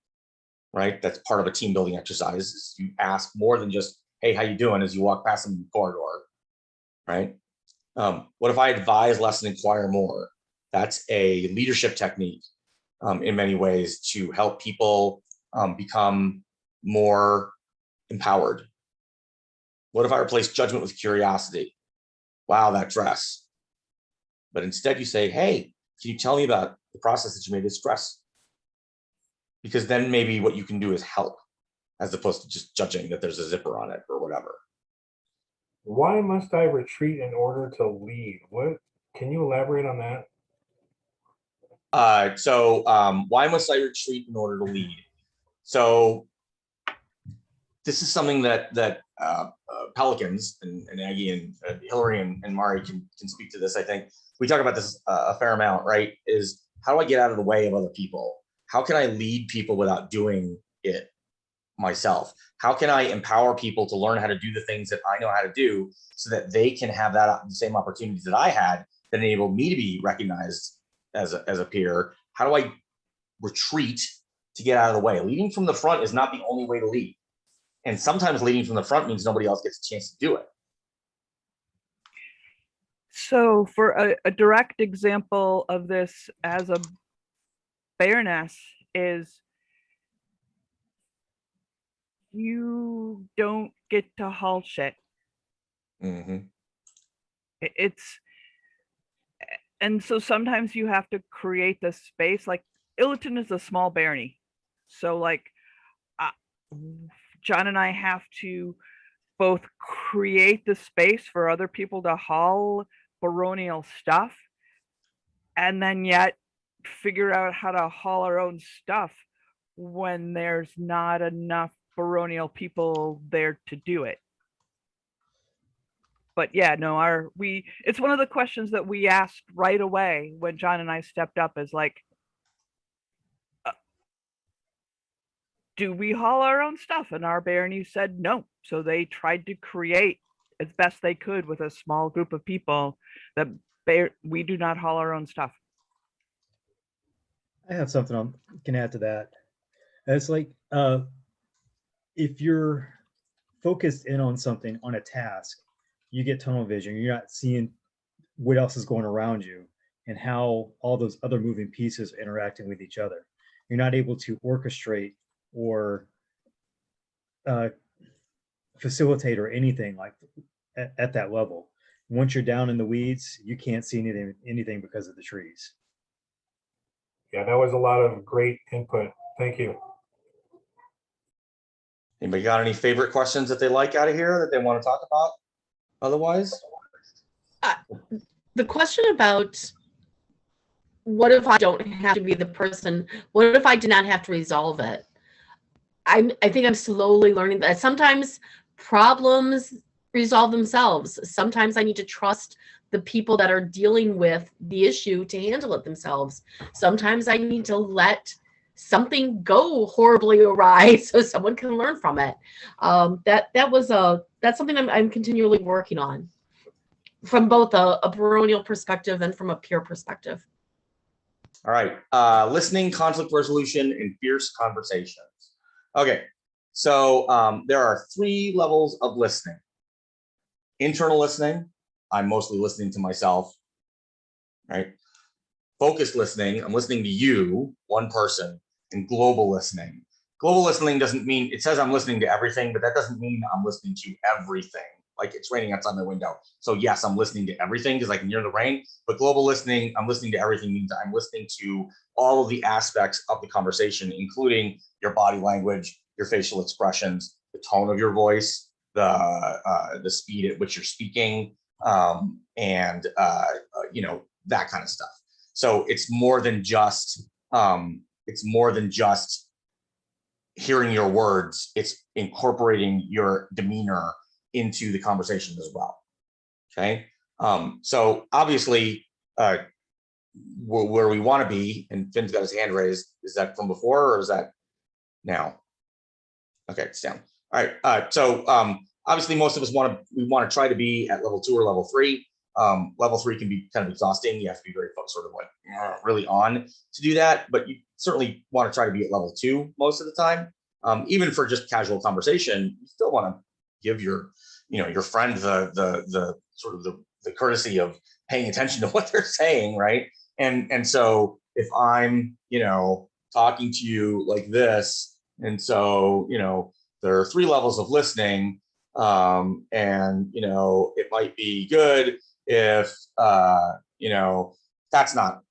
right? That's part of a team building exercise. You ask more than just, hey, how you doing, as you walk past them in the corridor, right? What if I advise less and inquire more? That's a leadership technique in many ways to help people become more empowered. What if I replace judgment with curiosity? Wow, that dress. But instead you say, hey, can you tell me about the process that you made this dress? Because then maybe what you can do is help, as opposed to just judging that there's a zipper on it or whatever. Why must I retreat in order to lead? What, can you elaborate on that? Why must I retreat in order to lead? So this is something that Pelicans and Aggie and Hillary and Mari can speak to this. I think we talk about this a fair amount, right? Is how do I get out of the way of other people? How can I lead people without doing it myself? How can I empower people to learn how to do the things that I know how to do so that they can have the same opportunities that I had that enabled me to be recognized as a peer? How do I retreat to get out of the way? Leading from the front is not the only way to lead. And sometimes leading from the front means nobody else gets a chance to do it. So for a direct example of this as a baroness is you don't get to haul shit. Mm-hmm. And so sometimes you have to create this space. Like Illiton is a small barony. So like John and I have to both create the space for other people to haul baronial stuff and then yet figure out how to haul our own stuff when there's not enough baronial people there to do it. But yeah, no, it's one of the questions that we asked right away when John and I stepped up is like, do we haul our own stuff? And our barony said no. So they tried to create as best they could with a small group of people that we do not haul our own stuff. I have something I can add to that. It's like if you're focused in on something, on a task, you get tunnel vision. You're not seeing what else is going around you and how all those other moving pieces are interacting with each other. You're not able to orchestrate or facilitate or anything like at that level. Once you're down in the weeds, you can't see anything because of the trees. Yeah, that was a lot of great input. Thank you. Anybody got any favorite questions that they like out of here that they want to talk about? Otherwise, the question about what if I don't have to be the person? What if I do not have to resolve it? I think I'm slowly learning that sometimes problems resolve themselves. Sometimes I need to trust the people that are dealing with the issue to handle it themselves. Sometimes I need to let something go horribly awry so someone can learn from it. That's something I'm continually working on from both a baronial perspective and from a peer perspective. all right. Listening, conflict resolution, and fierce conversations. Okay, so there are 3 levels of listening. Internal listening, I'm mostly listening to myself, right? Focused listening, I'm listening to you, one person, and global listening. Global listening doesn't mean, it says I'm listening to everything, but that doesn't mean I'm listening to everything. like it's raining outside my window. So yes, I'm listening to everything because I can hear the rain, but global listening, I'm listening to everything means I'm listening to all of the aspects of the conversation, including your body language, your facial expressions, the tone of your voice, the speed at which you're speaking, and you know, that kind of stuff. So it's more than just hearing your words, it's incorporating your demeanor into the conversation as well. Okay. So obviously, where we want to be, and Finn's got his hand raised, is that from before or is that now? Okay, it's down. All right. So obviously, most of us want to try to be at level 2 or level 3. Level 3 can be kind of exhausting. You have to be very sort of like really on to do that, but you certainly want to try to be at level 2 most of the time. Even for just casual conversation, you still want to give your friend the sort of the courtesy of paying attention to what they're saying, right? And so if I'm talking to you like this, and so there are 3 levels of listening, and it might be good if that's not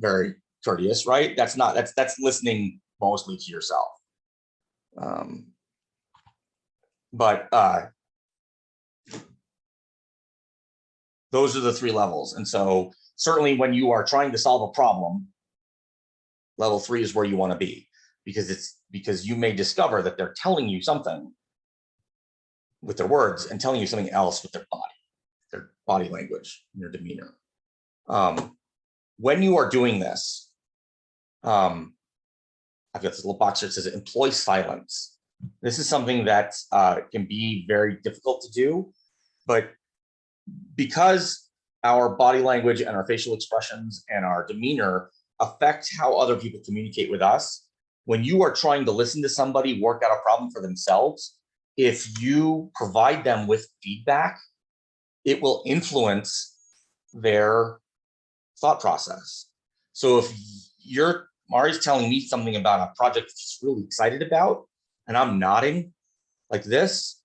very courteous, right? That's listening mostly to yourself. But those are the 3 levels. And so certainly when you are trying to solve a problem, level 3 is where you want to be, because you may discover that they're telling you something with their words and telling you something else with their body language, and their demeanor. When you are doing this, I've got this little box here that says employ silence. This is something that can be very difficult to do, but because our body language and our facial expressions and our demeanor affect how other people communicate with us, when you are trying to listen to somebody work out a problem for themselves, if you provide them with feedback, it will influence their thought process. So if Mari's telling me something about a project she's really excited about, and I'm nodding like this,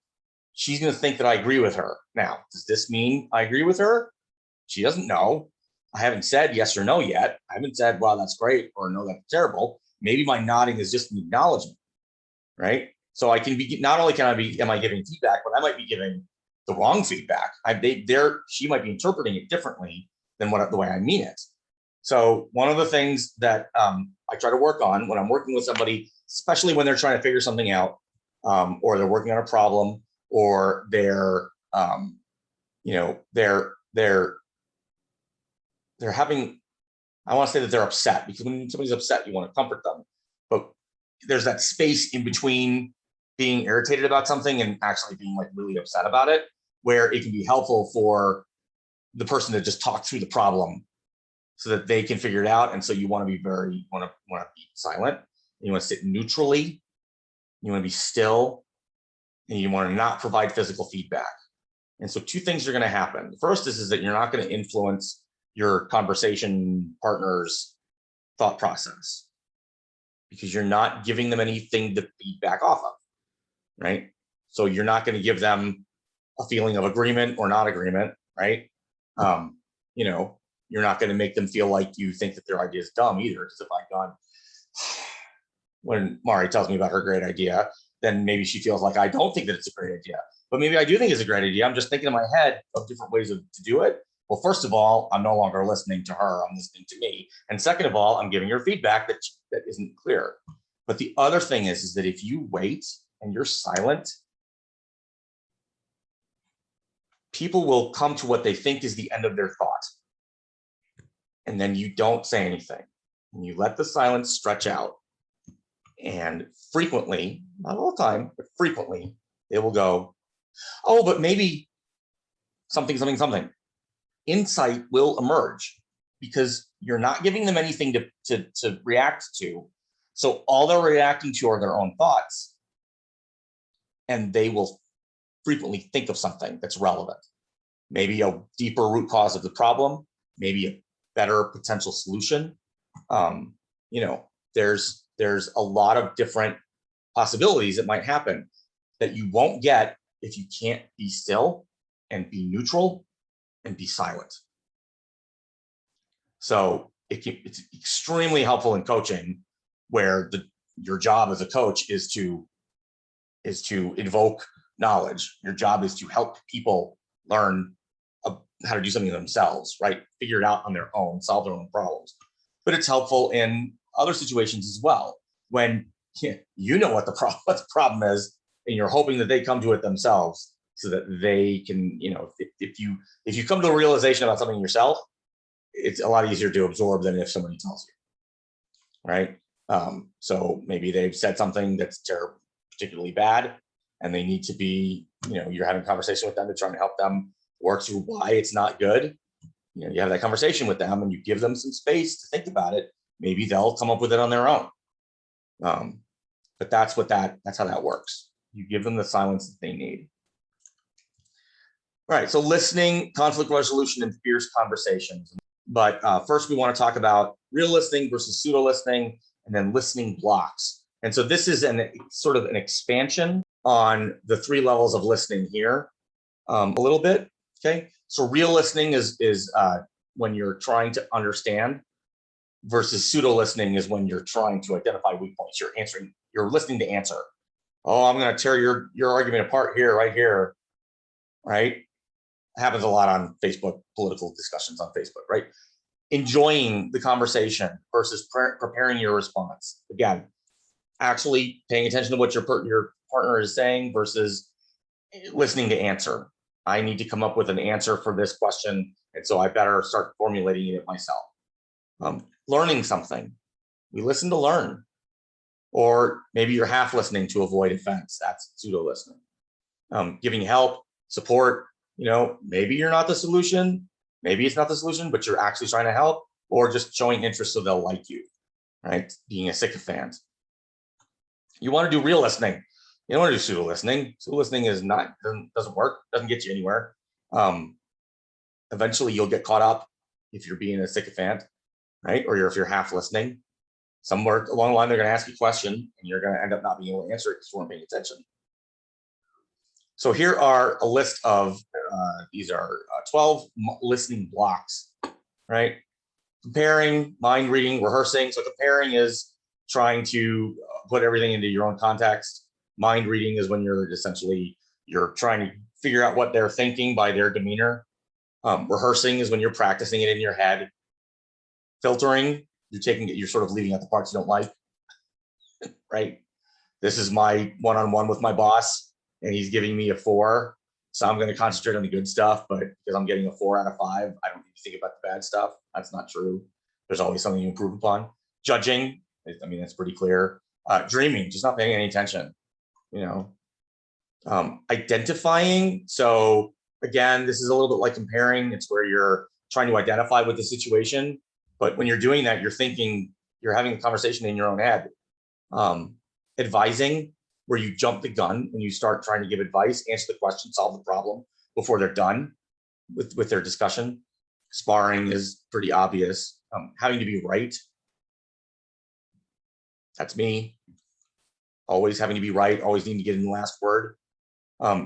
she's going to think that I agree with her. Now, does this mean I agree with her? She doesn't know. I haven't said yes or no yet. I haven't said, wow, that's great, or no, that's terrible. Maybe my nodding is just an acknowledgement, right? So I can be, not only am I giving feedback, but I might be giving the wrong feedback. She might be interpreting it differently than the way I mean it. So one of the things that I try to work on when I'm working with somebody, especially when they're trying to figure something out, or they're working on a problem, or they're having, I want to say that they're upset, because when somebody's upset, you want to comfort them. But there's that space in between being irritated about something and actually being like really upset about it, where it can be helpful for the person to just talk through the problem so that they can figure it out. And so you want to be silent. You want to sit neutrally. You want to be still, and you want to not provide physical feedback. And so 2 things are going to happen. The first is that you're not going to influence your conversation partner's thought process, because you're not giving them anything to feedback off of, right? So you're not going to give them a feeling of agreement or not agreement, right? You're not going to make them feel like you think that their idea is dumb either. Because if I've gone, when Mari tells me about her great idea, then maybe she feels like I don't think that it's a great idea. But maybe I do think it's a great idea. I'm just thinking in my head of different ways to do it. Well, first of all, I'm no longer listening to her. I'm listening to me. And second of all, I'm giving her feedback that isn't clear. But the other thing is that if you wait and you're silent, people will come to what they think is the end of their thought. And then you don't say anything. And you let the silence stretch out. And frequently, not all the time, but frequently, they will go, oh, but maybe something. Insight will emerge, because you're not giving them anything to react to. So all they're reacting to are their own thoughts. And they will frequently think of something that's relevant. Maybe a deeper root cause of the problem, maybe a better potential solution. There's a lot of different possibilities that might happen that you won't get if you can't be still and be neutral and be silent. So it's extremely helpful in coaching, where your job as a coach is to invoke knowledge. Your job is to help people learn how to do something themselves, right? Figure it out on their own, solve their own problems. But it's helpful in other situations as well, when you know what the problem is, and you're hoping that they come to it themselves, so that they can, if you come to a realization about something yourself, it's a lot easier to absorb than if somebody tells you, right? So maybe they've said something that's particularly bad, and they need to be, you're having a conversation with them to try to help them work through why it's not good. You have that conversation with them, and you give them some space to think about it. Maybe they'll come up with it on their own. But that's how that works. You give them the silence that they need. All right, so listening, conflict resolution, and fierce conversations. But first, we want to talk about real listening versus pseudo listening, and then listening blocks. And so this is sort of an expansion on the 3 levels of listening here, a little bit. Okay, so real listening is when you're trying to understand, versus pseudo listening is when you're trying to identify weak points. You're listening to answer. Oh, I'm going to tear your argument apart here, right here, right? Happens a lot on Facebook, political discussions on Facebook, right? Enjoying the conversation versus preparing your response. Again, actually paying attention to what your partner is saying versus listening to answer. I need to come up with an answer for this question, and so I better start formulating it myself. Learning something. We listen to learn. Or maybe you're half listening to avoid offense. That's pseudo listening. Giving help, support. Maybe you're not the solution. Maybe it's not the solution, but you're actually trying to help, or just showing interest so they'll like you, right? Being a sycophant. You want to do real listening. You don't want to do pseudo listening. Pseudo listening doesn't work, doesn't get you anywhere. Eventually you'll get caught up if you're being a sycophant, right? Or if you're half listening. Somewhere along the line, they're going to ask you a question, and you're going to end up not being able to answer it because you weren't paying attention. So here are a list of, these are 12 listening blocks, right? Comparing, mind reading, rehearsing. So comparing is trying to put everything into your own context. Mind reading is when you're trying to figure out what they're thinking by their demeanor. Rehearsing is when you're practicing it in your head. Filtering, you're sort of leaving out the parts you don't like, right? This is my one-on-one with my boss, and he's giving me a 4. So I'm going to concentrate on the good stuff, but because I'm getting a 4 out of 5, I don't need to think about the bad stuff. That's not true. There's always something to improve upon. Judging, that's pretty clear. Dreaming, just not paying any attention, Identifying. So again, this is a little bit like comparing. It's where you're trying to identify with the situation, but when you're doing that, you're having a conversation in your own head. Advising, where you jump the gun and you start trying to give advice, answer the question, solve the problem before they're done with their discussion. Sparring is pretty obvious. Having to be right. That's me. Always having to be right, always needing to get in the last word.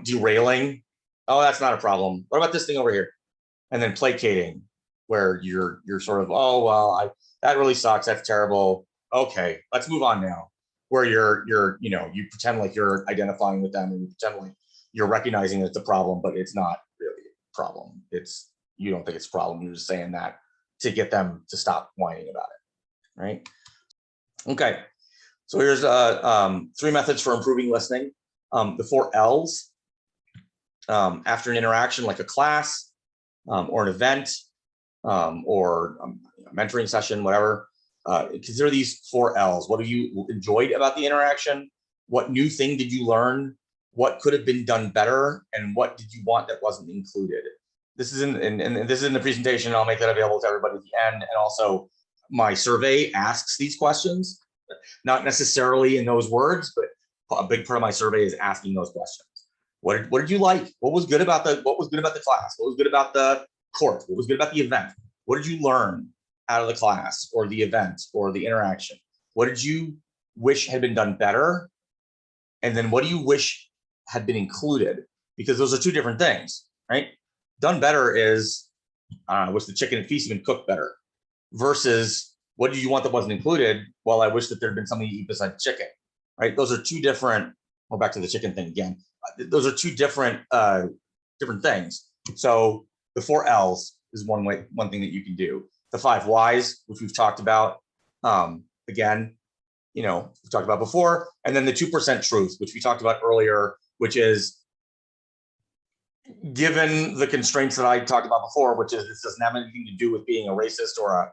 Derailing. Oh, that's not a problem. What about this thing over here? And then placating, where you're sort of, oh, well, that really sucks. That's terrible. Okay, let's move on now. Where you pretend like you're identifying with them, and you pretend like you're recognizing it's a problem, but it's not really a problem. You don't think it's a problem. You're just saying that to get them to stop whining about it, right? Okay, so here's 3 methods for improving listening. The 4 L's. After an interaction like a class or an event or a mentoring session, whatever, consider these 4 L's. What have you enjoyed about the interaction? What new thing did you learn? What could have been done better? And what did you want that wasn't included? This is this is in the presentation. I'll make that available to everybody at the end. And also my survey asks these questions, not necessarily in those words, but a big part of my survey is asking those questions. What did you like? What was good about the class? What was good about the court? What was good about the event? What did you learn out of the class or the event or the interaction? What did you wish had been done better? And then what do you wish had been included? Because those are 2 different things, right? Done better is, I wish the chicken and feast had been cooked better, versus what did you want that wasn't included? Well, I wish that there'd been something to eat besides chicken, right? Those are two different, we're back to the chicken thing again. Those are two different things. So the 4 L's is one thing that you can do. The 5 Y's, which we've talked about, again, we've talked about before, and then the 2% truth, which we talked about earlier, which is, given the constraints that I talked about before, which is this doesn't have anything to do with being a racist or a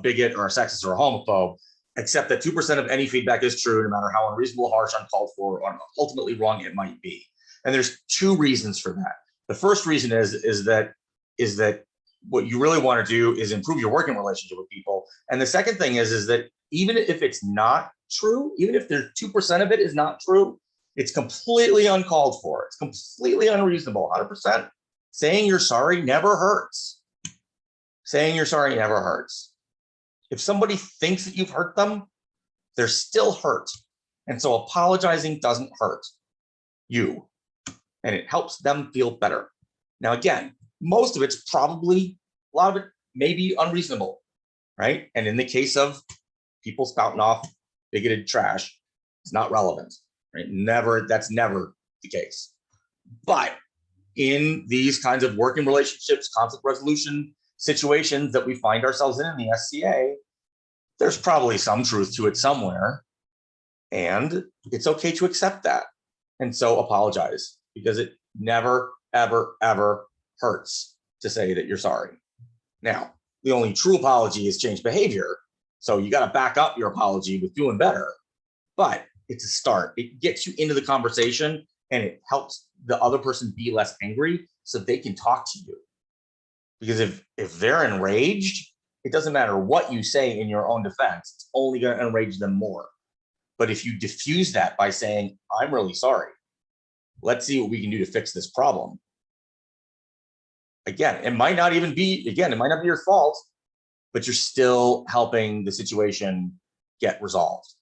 bigot or a sexist or a homophobe, except that 2% of any feedback is true, no matter how unreasonable, harsh, uncalled for, or ultimately wrong it might be. And there's 2 reasons for that. The first reason is that what you really want to do is improve your working relationship with people. And the second thing is that even if it's not true, even if there's 2% of it is not true, it's completely uncalled for. It's completely unreasonable, 100%. Saying you're sorry never hurts. Saying you're sorry never hurts. If somebody thinks that you've hurt them, they're still hurt. And so apologizing doesn't hurt you, and it helps them feel better. Now, again, most of it's probably, a lot of it may be unreasonable, right? And in the case of people spouting off bigoted trash, it's not relevant, right? That's never the case. But in these kinds of working relationships, conflict resolution situations that we find ourselves in the SCA, there's probably some truth to it somewhere, and it's okay to accept that. And so apologize, because it never, ever, ever hurts to say that you're sorry. Now, the only true apology is change behavior. So you got to back up your apology with doing better, but it's a start. It gets you into the conversation, and it helps the other person be less angry so they can talk to you. Because if they're enraged, it doesn't matter what you say in your own defense, it's only going to enrage them more. But if you diffuse that by saying, I'm really sorry, let's see what we can do to fix this problem. Again, it might not be your fault, but you're still helping the situation get resolved.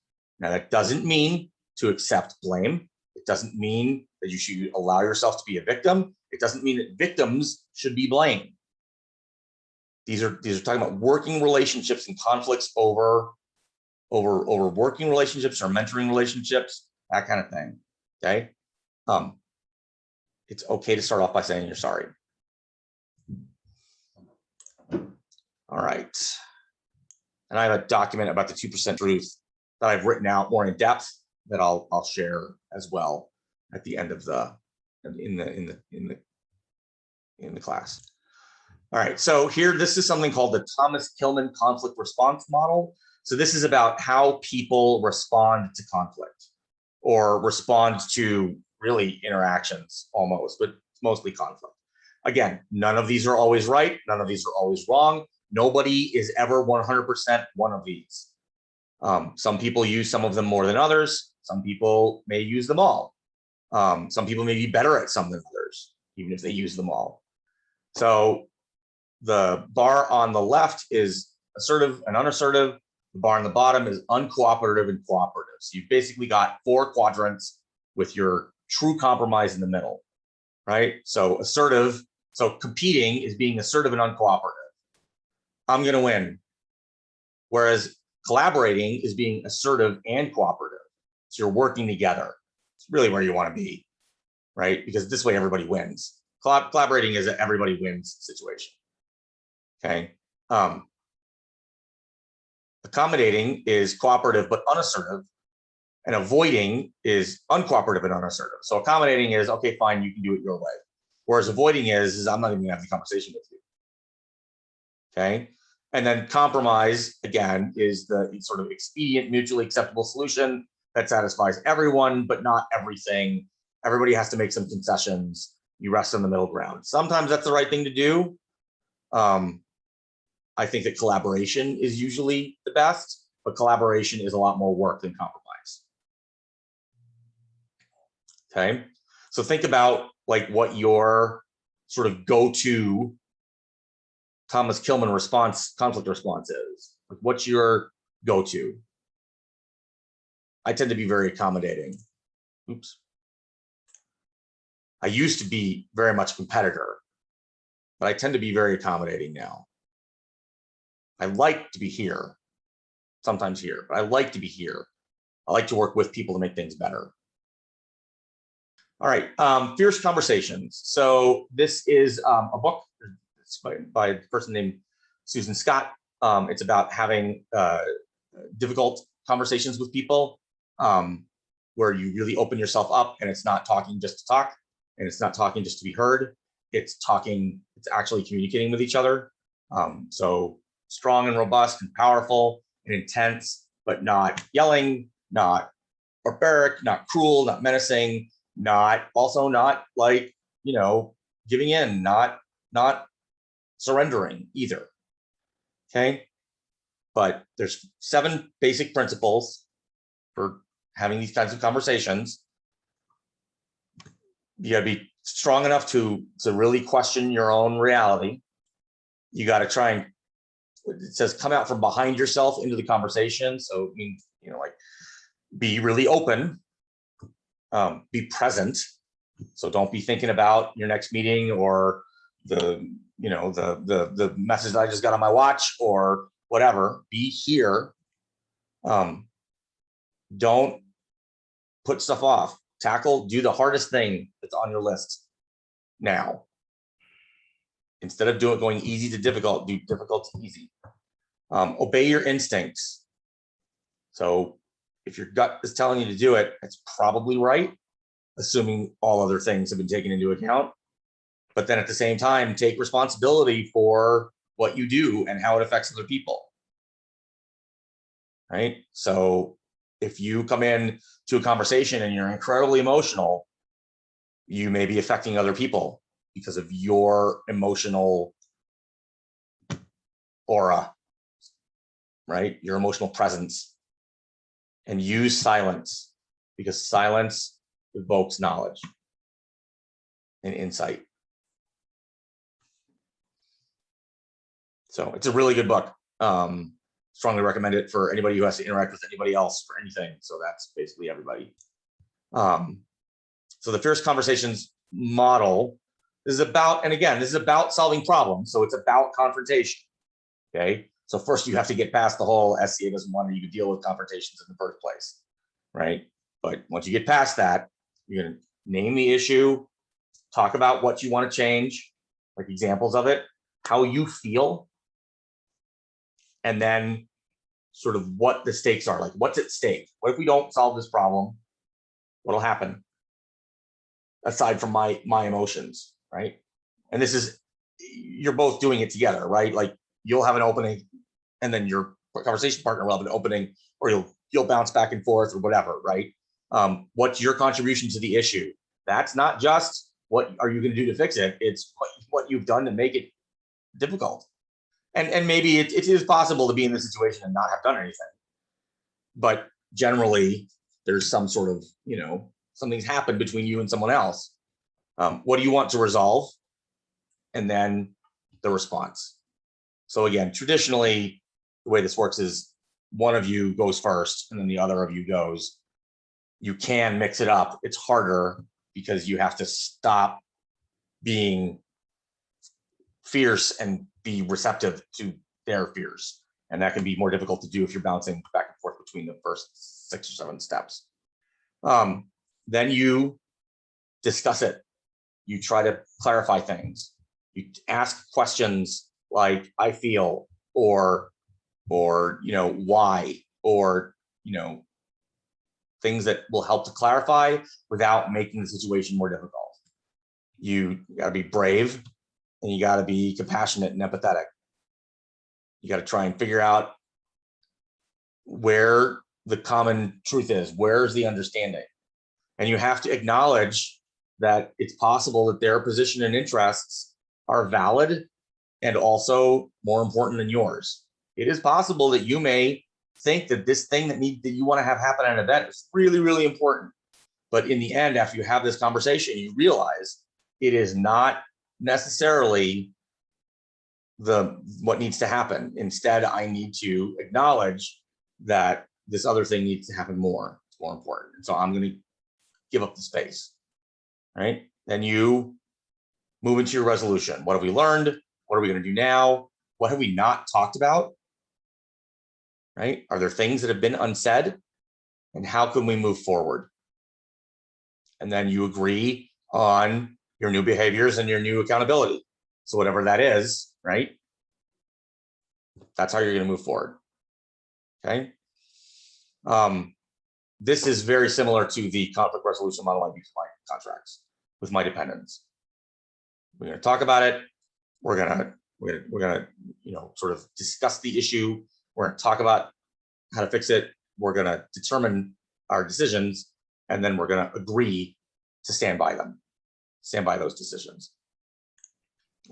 Now, that doesn't mean to accept blame. It doesn't mean that you should allow yourself to be a victim. It doesn't mean that victims should be blamed. These are talking about working relationships and conflicts over working relationships or mentoring relationships, that kind of thing. Okay. It's okay to start off by saying you're sorry. All right. And I have a document about the 2% truth that I've written out more in depth that I'll share as well at the end of in the class. All right, so here, this is something called the Thomas-Kilmann conflict response model. So this is about how people respond to conflict, or respond to really interactions almost, but it's mostly conflict. Again, none of these are always right. None of these are always wrong. Nobody is ever 100% one of these. Some people use some of them more than others. Some people may use them all. Some people may be better at some than others, even if they use them all. So the bar on the left is assertive and unassertive. The bar on the bottom is uncooperative and cooperative. So you've basically got 4 quadrants with your true compromise in the middle, right? So assertive, so competing is being assertive and uncooperative. I'm going to win. Whereas collaborating is being assertive and cooperative. So you're working together. It's really where you want to be, right? Because this way everybody wins. Collaborating is an everybody wins situation. Okay. Accommodating is cooperative but unassertive, and avoiding is uncooperative and unassertive. So accommodating is, okay, fine, you can do it your way. Whereas avoiding is I'm not even gonna have the conversation with you. Okay. And then compromise, again, is the sort of expedient, mutually acceptable solution that satisfies everyone, but not everything. Everybody has to make some concessions. You rest on the middle ground. Sometimes that's the right thing to do. I think that collaboration is usually the best, but collaboration is a lot more work than compromise. Okay, so think about like what your sort of go-to Thomas-Kilmann response, conflict response is. Like, what's your go-to? I tend to be very accommodating. Oops. I used to be very much a competitor, but I tend to be very accommodating now. I like to be here, sometimes here, but I like to be here. I like to work with people to make things better. All right, Fierce Conversations. So this is a book by a person named Susan Scott. It's about having difficult conversations with people where you really open yourself up, and it's not talking just to talk, and it's not talking just to be heard. It's talking, it's actually communicating with each other. So strong and robust and powerful and intense, but yelling, not barbaric, not cruel, not menacing, also not like, you know, giving in, not surrendering either. Okay. But there's 7 basic principles for having these kinds of conversations. You gotta be strong enough to really question your own reality. You got to try and, it says, come out from behind yourself into the conversation. So it means, you know, like, be really open, be present. So don't be thinking about your next meeting or the message that I just got on my watch or whatever. Be here. Don't put stuff off. Do the hardest thing that's on your list now. Instead of going easy to difficult, do difficult to easy. Obey your instincts. So if your gut is telling you to do it, it's probably right, assuming all other things have been taken into account. But then at the same time, take responsibility for what you do and how it affects other people. Right? So if you come in to a conversation and you're incredibly emotional, you may be affecting other people because of your emotional aura, right? Your emotional presence. And use silence, because silence evokes knowledge and insight. So it's a really good book. Strongly recommend it for anybody who has to interact with anybody else for anything. So that's basically everybody. So the Fierce Conversations model is about, and again, this is about solving problems. So it's about confrontation. Okay. So first you have to get past the whole SCA doesn't want you to deal with confrontations in the first place. Right. But once you get past that, you're going to name the issue, talk about what you want to change, like examples of it, how you feel, and then sort of what the stakes are, like what's at stake. What if we don't solve this problem? What'll happen? Aside from my emotions, right? And this is, you're both doing it together, right? Like you'll have an opening and then your conversation partner will have an opening, or you'll bounce back and forth or whatever, right? What's your contribution to the issue? That's not just what are you going to do to fix it, it's what you've done to make it difficult. And maybe it is possible to be in this situation and not have done anything. But generally, there's some sort of, you know, something's happened between you and someone else. What do you want to resolve? And then the response. So again, traditionally, the way this works is one of you goes first and then the other of you goes. You can mix it up. It's harder because you have to stop being fierce and be receptive to their fears. And that can be more difficult to do if you're bouncing back and forth between the first 6 or 7 steps. Then you discuss it. You try to clarify things. You ask questions like, I feel, or you know, why, or, you know, things that will help to clarify without making the situation more difficult. You gotta be brave and you gotta be compassionate and empathetic. You gotta try and figure out where the common truth is, where's the understanding. And you have to acknowledge that it's possible that their position and interests are valid and also more important than yours. It is possible that you may think that this thing that you want to have happen at an event is really, really important. But in the end, after you have this conversation, you realize it is not necessarily what needs to happen. Instead, I need to acknowledge that this other thing needs to happen more. It's more important. And so I'm going to give up the space. Right? Then you move into your resolution. What have we learned? What are we going to do now? What have we not talked about? Right? Are there things that have been unsaid? And how can we move forward? And then you agree on your new behaviors and your new accountability. So whatever that is, right? That's how you're going to move forward. Okay. This is very similar to the conflict resolution model I use for my contracts with my dependents. We're going to talk about it. We're gonna sort of discuss the issue. We're going to talk about how to fix it. We're going to determine our decisions, and then we're going to agree to stand by them, stand by those decisions.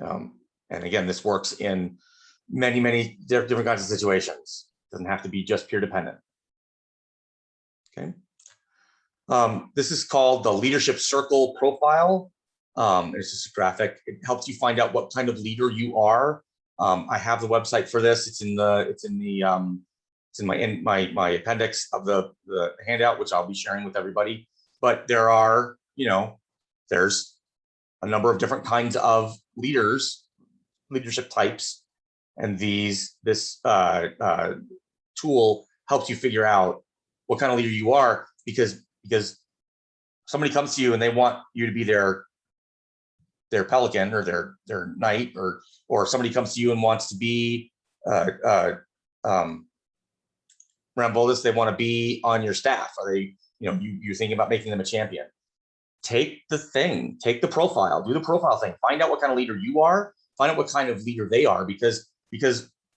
And again, this works in many different kinds of situations. It doesn't have to be just peer dependent. Okay. This is called the leadership circle profile. It's just a graphic. It helps you find out what kind of leader you are. I have the website for this. It's in my appendix of the handout, which I'll be sharing with everybody. But there are, there's a number of different kinds of leadership types, and this tool helps you figure out what kind of leader you are, because somebody comes to you and they want you to be their pelican or their knight, or somebody comes to you and wants to be Rambolis, they want to be on your staff. Are they, you're thinking about making them a champion. Take the profile, do the profile thing, find out what kind of leader you are, find out what kind of leader they are, because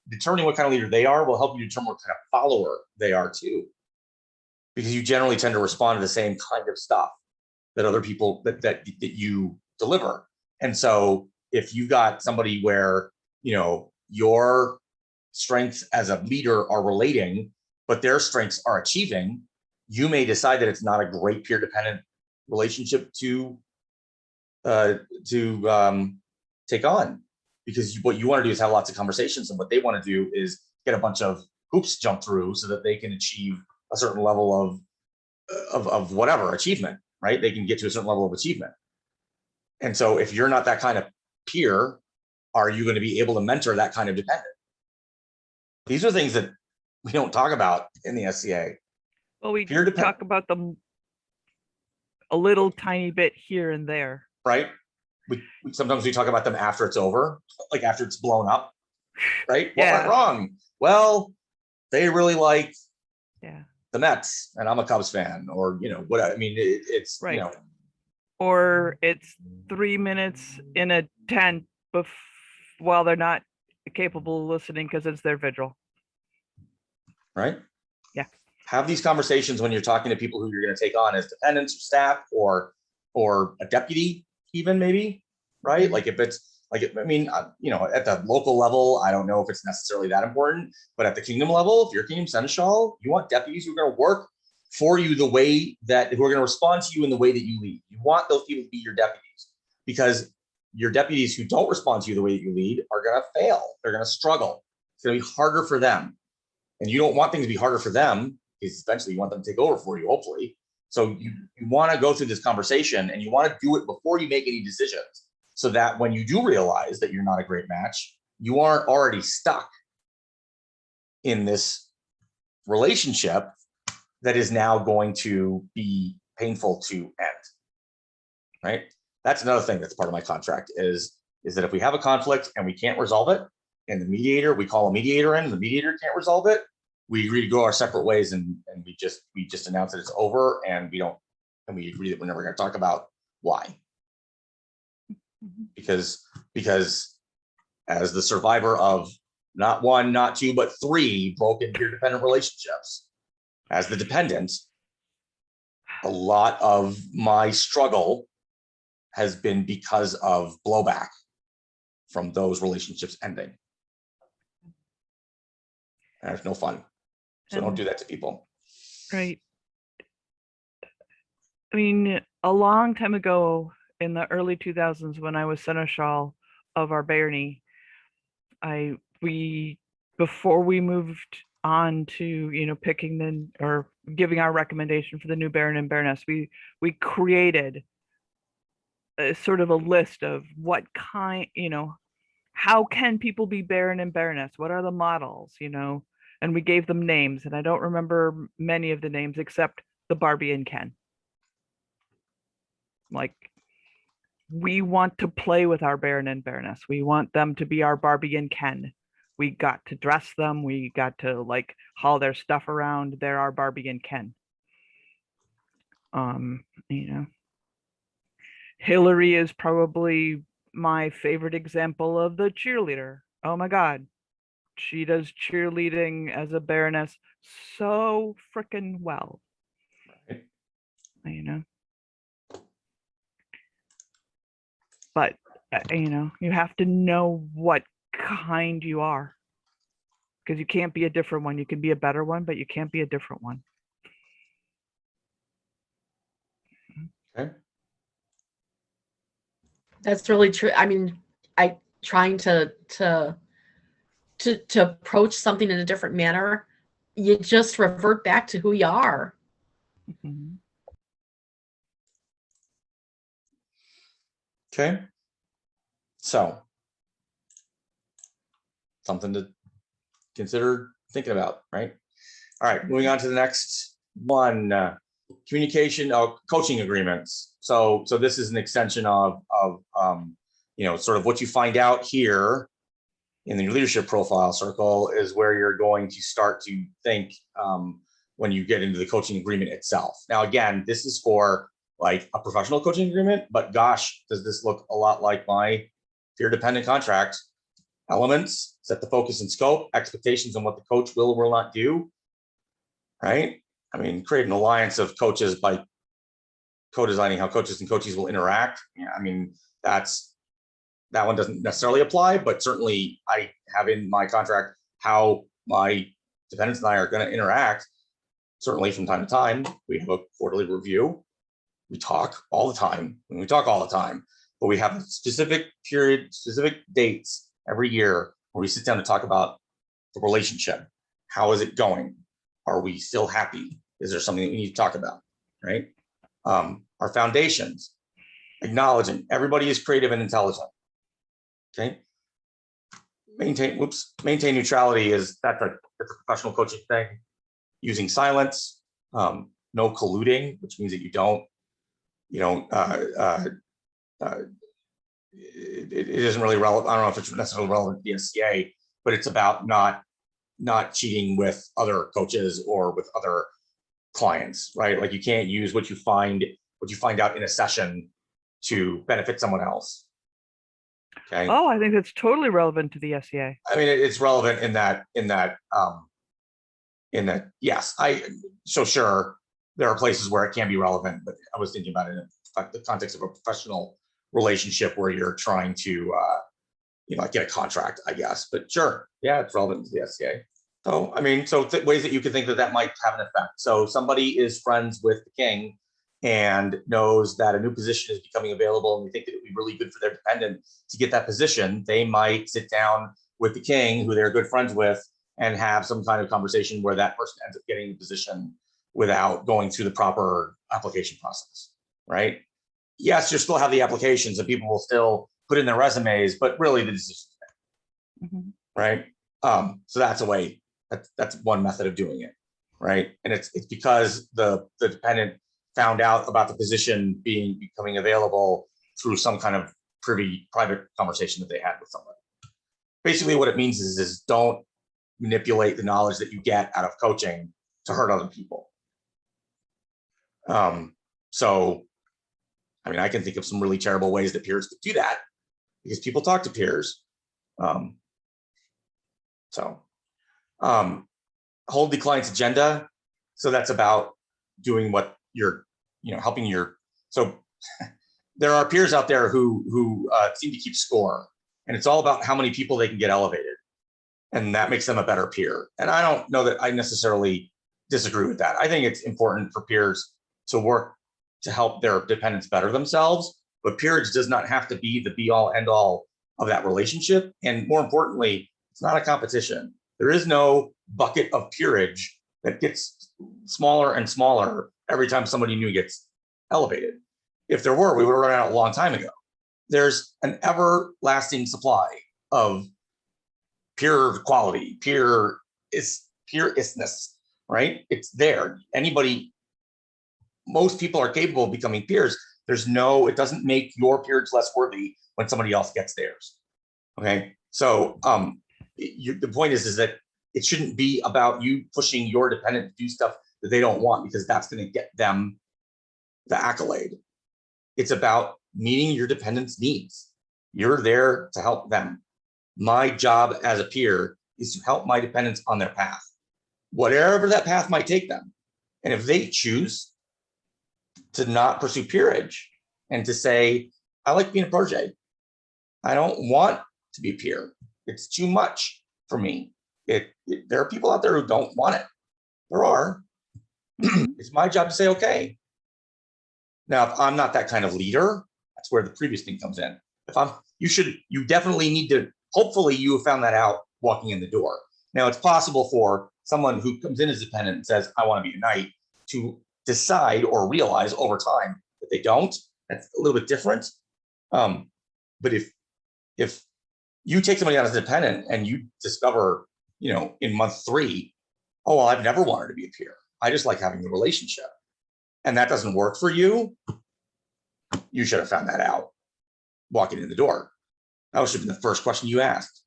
determining what kind of leader they are will help you determine what kind of follower they are too. Because you generally tend to respond to the same kind of stuff that other people that you deliver. And so if you got somebody where, your strengths as a leader are relating, but their strengths are achieving, you may decide that it's not a great peer dependent relationship to take on, because what you want to do is have lots of conversations, and what they want to do is get a bunch of hoops jumped through so that they can achieve a certain level of whatever achievement, right? They can get to a certain level of achievement. And so if you're not that kind of peer, are you going to be able to mentor that kind of dependent? These are things that we don't talk about in the SCA. Well, we talk about them a little tiny bit here and there. Right? Sometimes we talk about them after it's over, like after it's blown up, right? What went wrong? Well, they really like the Mets, and I'm a Cubs fan, or it's right. Or it's 3 minutes in a tent while they're not capable of listening because it's their vigil. Right? Yeah. Have these conversations when you're talking to people who you're going to take on as dependents or staff, or a deputy, even maybe, right? Like if it's like, at the local level, I don't know if it's necessarily that important, but at the kingdom level, if you're Kingdom Seneschal, you want deputies who are going to work for you who are going to respond to you in the way that you lead. You want those people to be your deputies, because your deputies who don't respond to you the way that you lead are going to fail. They're going to struggle. It's going to be harder for them. And you don't want things to be harder for them, because eventually you want them to take over for you, hopefully. So you want to go through this conversation, and you want to do it before you make any decisions, so that when you do realize that you're not a great match, you aren't already stuck in this relationship that is now going to be painful to end, right? That's another thing that's part of my contract is that if we have a conflict and we can't resolve it, and we call a mediator in, and the mediator can't resolve it, we agree to go our separate ways, and we just announce that it's over, and we agree that we're never going to talk about why. Because as the survivor of not one, not two, but 3 broken peer-dependent relationships, as the dependent, a lot of my struggle has been because of blowback from those relationships ending. And it's no fun. So don't do that to people. Right. I mean, a long time ago in the early 2000s, when I was Seneschal of our barony, before we moved on to picking or giving our recommendation for the new baron and baroness, we created sort of a list of what kind, how can people be baron and baroness? What are the models, And we gave them names, and I don't remember many of the names except the Barbie and Ken. Like, we want to play with our baron and baroness. We want them to be our Barbie and Ken. We got to dress them. We got to like haul their stuff around. They're our Barbie and Ken. Hillary is probably my favorite example of the cheerleader. Oh my God. She does cheerleading as a baroness so freaking well. Right. But, you have to know what kind you are. Because you can't be a different one. You can be a better one, but you can't be a different one. Okay. That's really true. I mean, trying to approach something in a different manner, you just revert back to who you are. Mm-hmm. Okay. So, something to consider thinking about, right? All right, moving on to the next one, communication of coaching agreements. So this is an extension of sort of what you find out here in the leadership profile circle is where you're going to start to think when you get into the coaching agreement itself. Now, again, this is for like a professional coaching agreement, but gosh, does this look a lot like my peer-dependent contract. Elements, set the focus and scope, expectations on what the coach will or will not do, right? I mean, create an alliance of coaches by co-designing how coaches and coachees will interact. Yeah, I mean, that one doesn't necessarily apply, but certainly I have in my contract how my dependents and I are going to interact. Certainly from time to time, we have a quarterly review. We talk all the time, but we have a specific period, specific dates every year where we sit down to talk about the relationship. How is it going? Are we still happy? Is there something that we need to talk about, right? Our foundations, acknowledging everybody is creative and intelligent, okay? Maintain neutrality that's a professional coaching thing. Using silence, no colluding, which means that it isn't really relevant. I don't know if it's necessarily relevant to the SCA, but it's about not cheating with other coaches or with other clients, right? Like you can't use what you find out in a session to benefit someone else. Okay. Oh, I think that's totally relevant to the SCA. I mean, it's relevant in that yes, so sure, there are places where it can be relevant, but I was thinking about it in the context of a professional relationship where you're trying to get a contract, I guess. But sure, yeah, it's relevant to the SCA. So I mean, ways that you could think that might have an effect. So somebody is friends with the king and knows that a new position is becoming available, and they think that it would be really good for their dependent to get that position. They might sit down with the king, who they're good friends with, and have some kind of conversation where that person ends up getting the position without going through the proper application process, right? Yes, you still have the applications and people will still put in their resumes, but really the decision, right? So that's a way, that's one method of doing it, right? And it's because the dependent found out about the position becoming available through some kind of private conversation that they had with somebody. Basically what it means is don't manipulate the knowledge that you get out of coaching to hurt other people. So, I mean, I can think of some really terrible ways that peers could do that because people talk to peers. Hold the client's agenda. So that's about doing what you're, helping your, so there are peers out there who seem to keep score, and it's all about how many people they can get elevated. And that makes them a better peer. And I don't know that I necessarily disagree with that. I think it's important for peers to work to help their dependents better themselves, but peerage does not have to be the be all end all of that relationship. And more importantly, it's not a competition. There is no bucket of peerage that gets smaller and smaller every time somebody new gets elevated. If there were, we would have run out a long time ago. There's an everlasting supply of pure quality, pure-istness, right? It's there. Anybody, most people are capable of becoming peers. It doesn't make your peerage less worthy when somebody else gets theirs. Okay, so the point is that it shouldn't be about you pushing your dependent to do stuff that they don't want, because that's going to get them the accolade. It's about meeting your dependents' needs. You're there to help them. My job as a peer is to help my dependents on their path, whatever that path might take them. And if they choose to not pursue peerage and to say, I like being a protege, I don't want to be a peer, it's too much for me. There are people out there who don't want it. There are. It's my job to say, okay. Now, if I'm not that kind of leader, that's where the previous thing comes in. You definitely need to, hopefully you have found that out walking in the door. Now, it's possible for someone who comes in as a dependent and says, I want to be a knight, to decide or realize over time that they don't. That's a little bit different. But if you take somebody on as a dependent and you discover, in month 3, oh, well, I've never wanted to be a peer. I just like having the relationship. And that doesn't work for you, you should have found that out walking in the door. That should have been the first question you asked.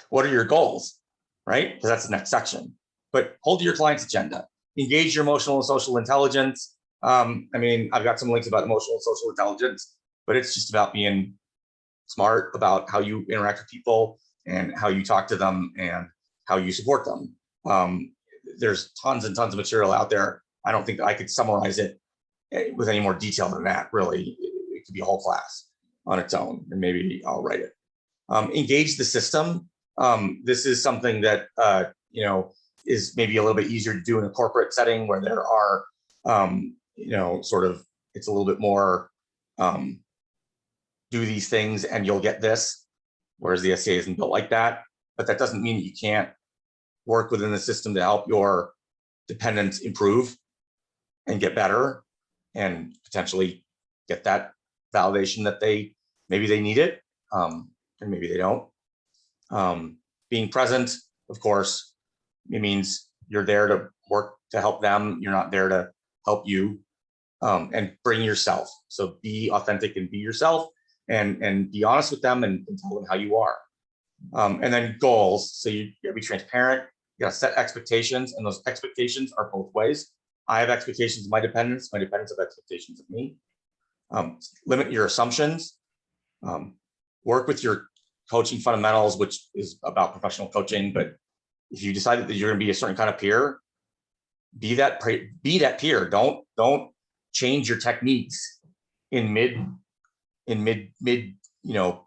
What are your goals, right? Because that's the next section. But hold to your client's agenda. Engage your emotional and social intelligence. I've got some links about emotional and social intelligence, but it's just about being smart about how you interact with people and how you talk to them and how you support them. There's tons and tons of material out there. I don't think I could summarize it with any more detail than that, really. It could be a whole class on its own, and maybe I'll write it. Engage the system. This is something that, is maybe a little bit easier to do in a corporate setting where there are, it's a little bit more, do these things and you'll get this, whereas the SCA isn't built like that. But that doesn't mean that you can't work within the system to help your dependents improve and get better and potentially get that validation that maybe they need it, and maybe they don't. Being present, of course, it means you're there to work to help them. You're not there to help you. And bring yourself. So be authentic and be yourself, and be honest with them and tell them how you are. And then goals. So you gotta be transparent. You gotta set expectations, and those expectations are both ways. I have expectations of my dependents. My dependents have expectations of me. Limit your assumptions. Work with your coaching fundamentals, which is about professional coaching. But if you decided that you're going to be a certain kind of peer, be that peer. Don't change your techniques in mid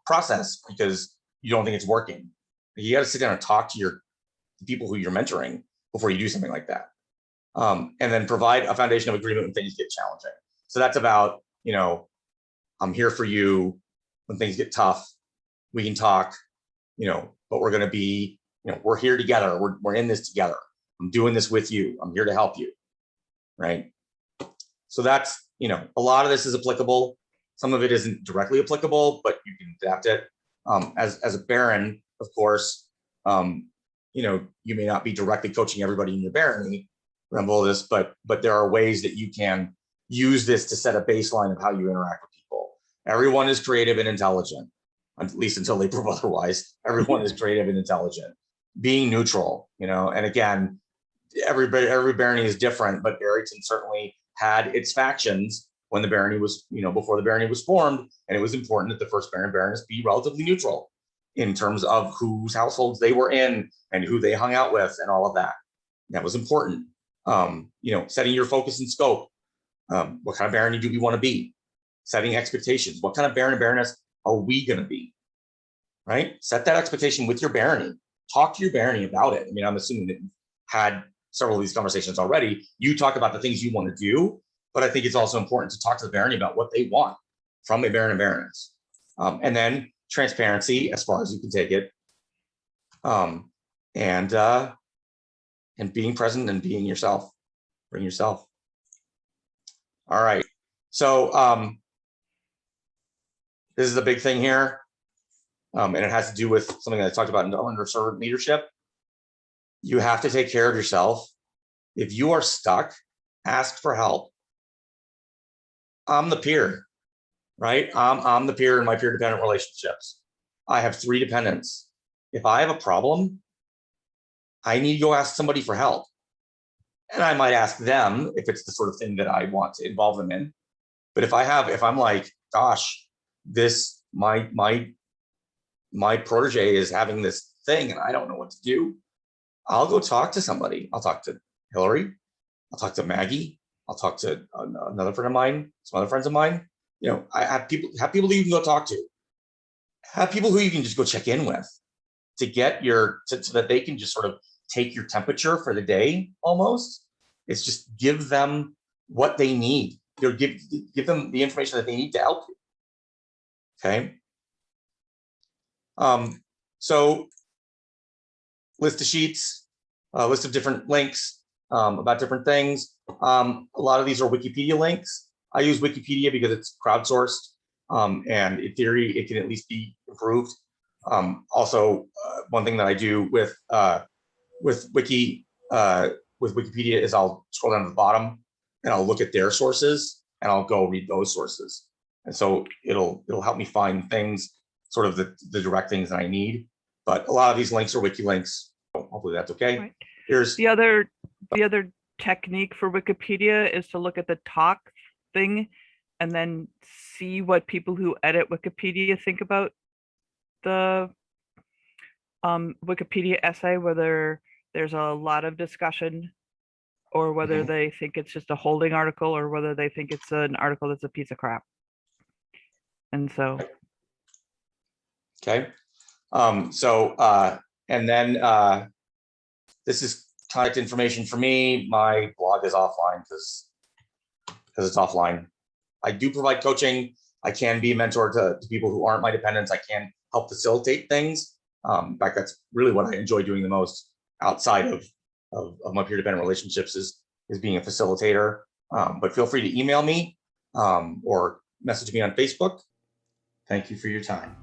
process because you don't think it's working. You got to sit down and talk to the people who you're mentoring before you do something like that. And then provide a foundation of agreement when things get challenging. So that's about, I'm here for you when things get tough. We can talk, but we're going to be, we're here together. We're in this together. I'm doing this with you. I'm here to help you. Right. So that's, a lot of this is applicable. Some of it isn't directly applicable, but you can adapt it. As a baron, of course, you may not be directly coaching everybody in your barony, remember this, but there are ways that you can use this to set a baseline of how you interact with people. Everyone is creative and intelligent, at least until they prove otherwise. Everyone is creative and intelligent. Being neutral, and again, every barony is different, but Barrington certainly had its factions when the barony was, before the barony was formed, and it was important that the first baron and baroness be relatively neutral in terms of whose households they were in and who they hung out with and all of that. That was important. Setting your focus and scope. What kind of barony do we want to be? Setting expectations. What kind of baron and baroness are we going to be? Right? Set that expectation with your barony. Talk to your barony about it. I'm assuming that you've had several of these conversations already. You talk about the things you want to do, but I think it's also important to talk to the barony about what they want from a baron and baroness. And then transparency as far as you can take it. And being present and being yourself. Bring yourself. All right. So this is a big thing here. And it has to do with something that I talked about in underserved leadership. You have to take care of yourself. If you are stuck, ask for help. I'm the peer, right? I'm the peer in my peer-dependent relationships. I have 3 dependents. If I have a problem, I need to go ask somebody for help. And I might ask them if it's the sort of thing that I want to involve them in. But if I'm like, gosh, my protege is having this thing and I don't know what to do, I'll go talk to somebody. I'll talk to Hillary. I'll talk to Maggie. I'll talk to another friend of mine, some other friends of mine. You know, I have people that you can go talk to. Have people who you can just go check in with to get so that they can just sort of take your temperature for the day almost. It's just give them what they need. Give them the information that they need to help you. Okay. So list of sheets, list of different links about different things. A lot of these are Wikipedia links. I use Wikipedia because it's crowdsourced, and in theory, it can at least be improved. Also, one thing that I do with Wikipedia is I'll scroll down to the bottom and I'll look at their sources and I'll go read those sources. And so it'll help me find things, sort of the direct things that I need. But a lot of these links are wiki links. So hopefully that's okay. Right. Here's The other technique for Wikipedia is to look at the talk thing and then see what people who edit Wikipedia think about the Wikipedia essay, whether there's a lot of discussion or whether they think it's just a holding article or whether they think it's an article that's a piece of crap. And so. Okay. And then this is contact information for me. My blog is offline because it's offline. I do provide coaching. I can be a mentor to people who aren't my dependents. I can help facilitate things. In fact, that's really what I enjoy doing the most outside of my peer-dependent relationships is being a facilitator. But feel free to email me or message me on Facebook. Thank you for your time.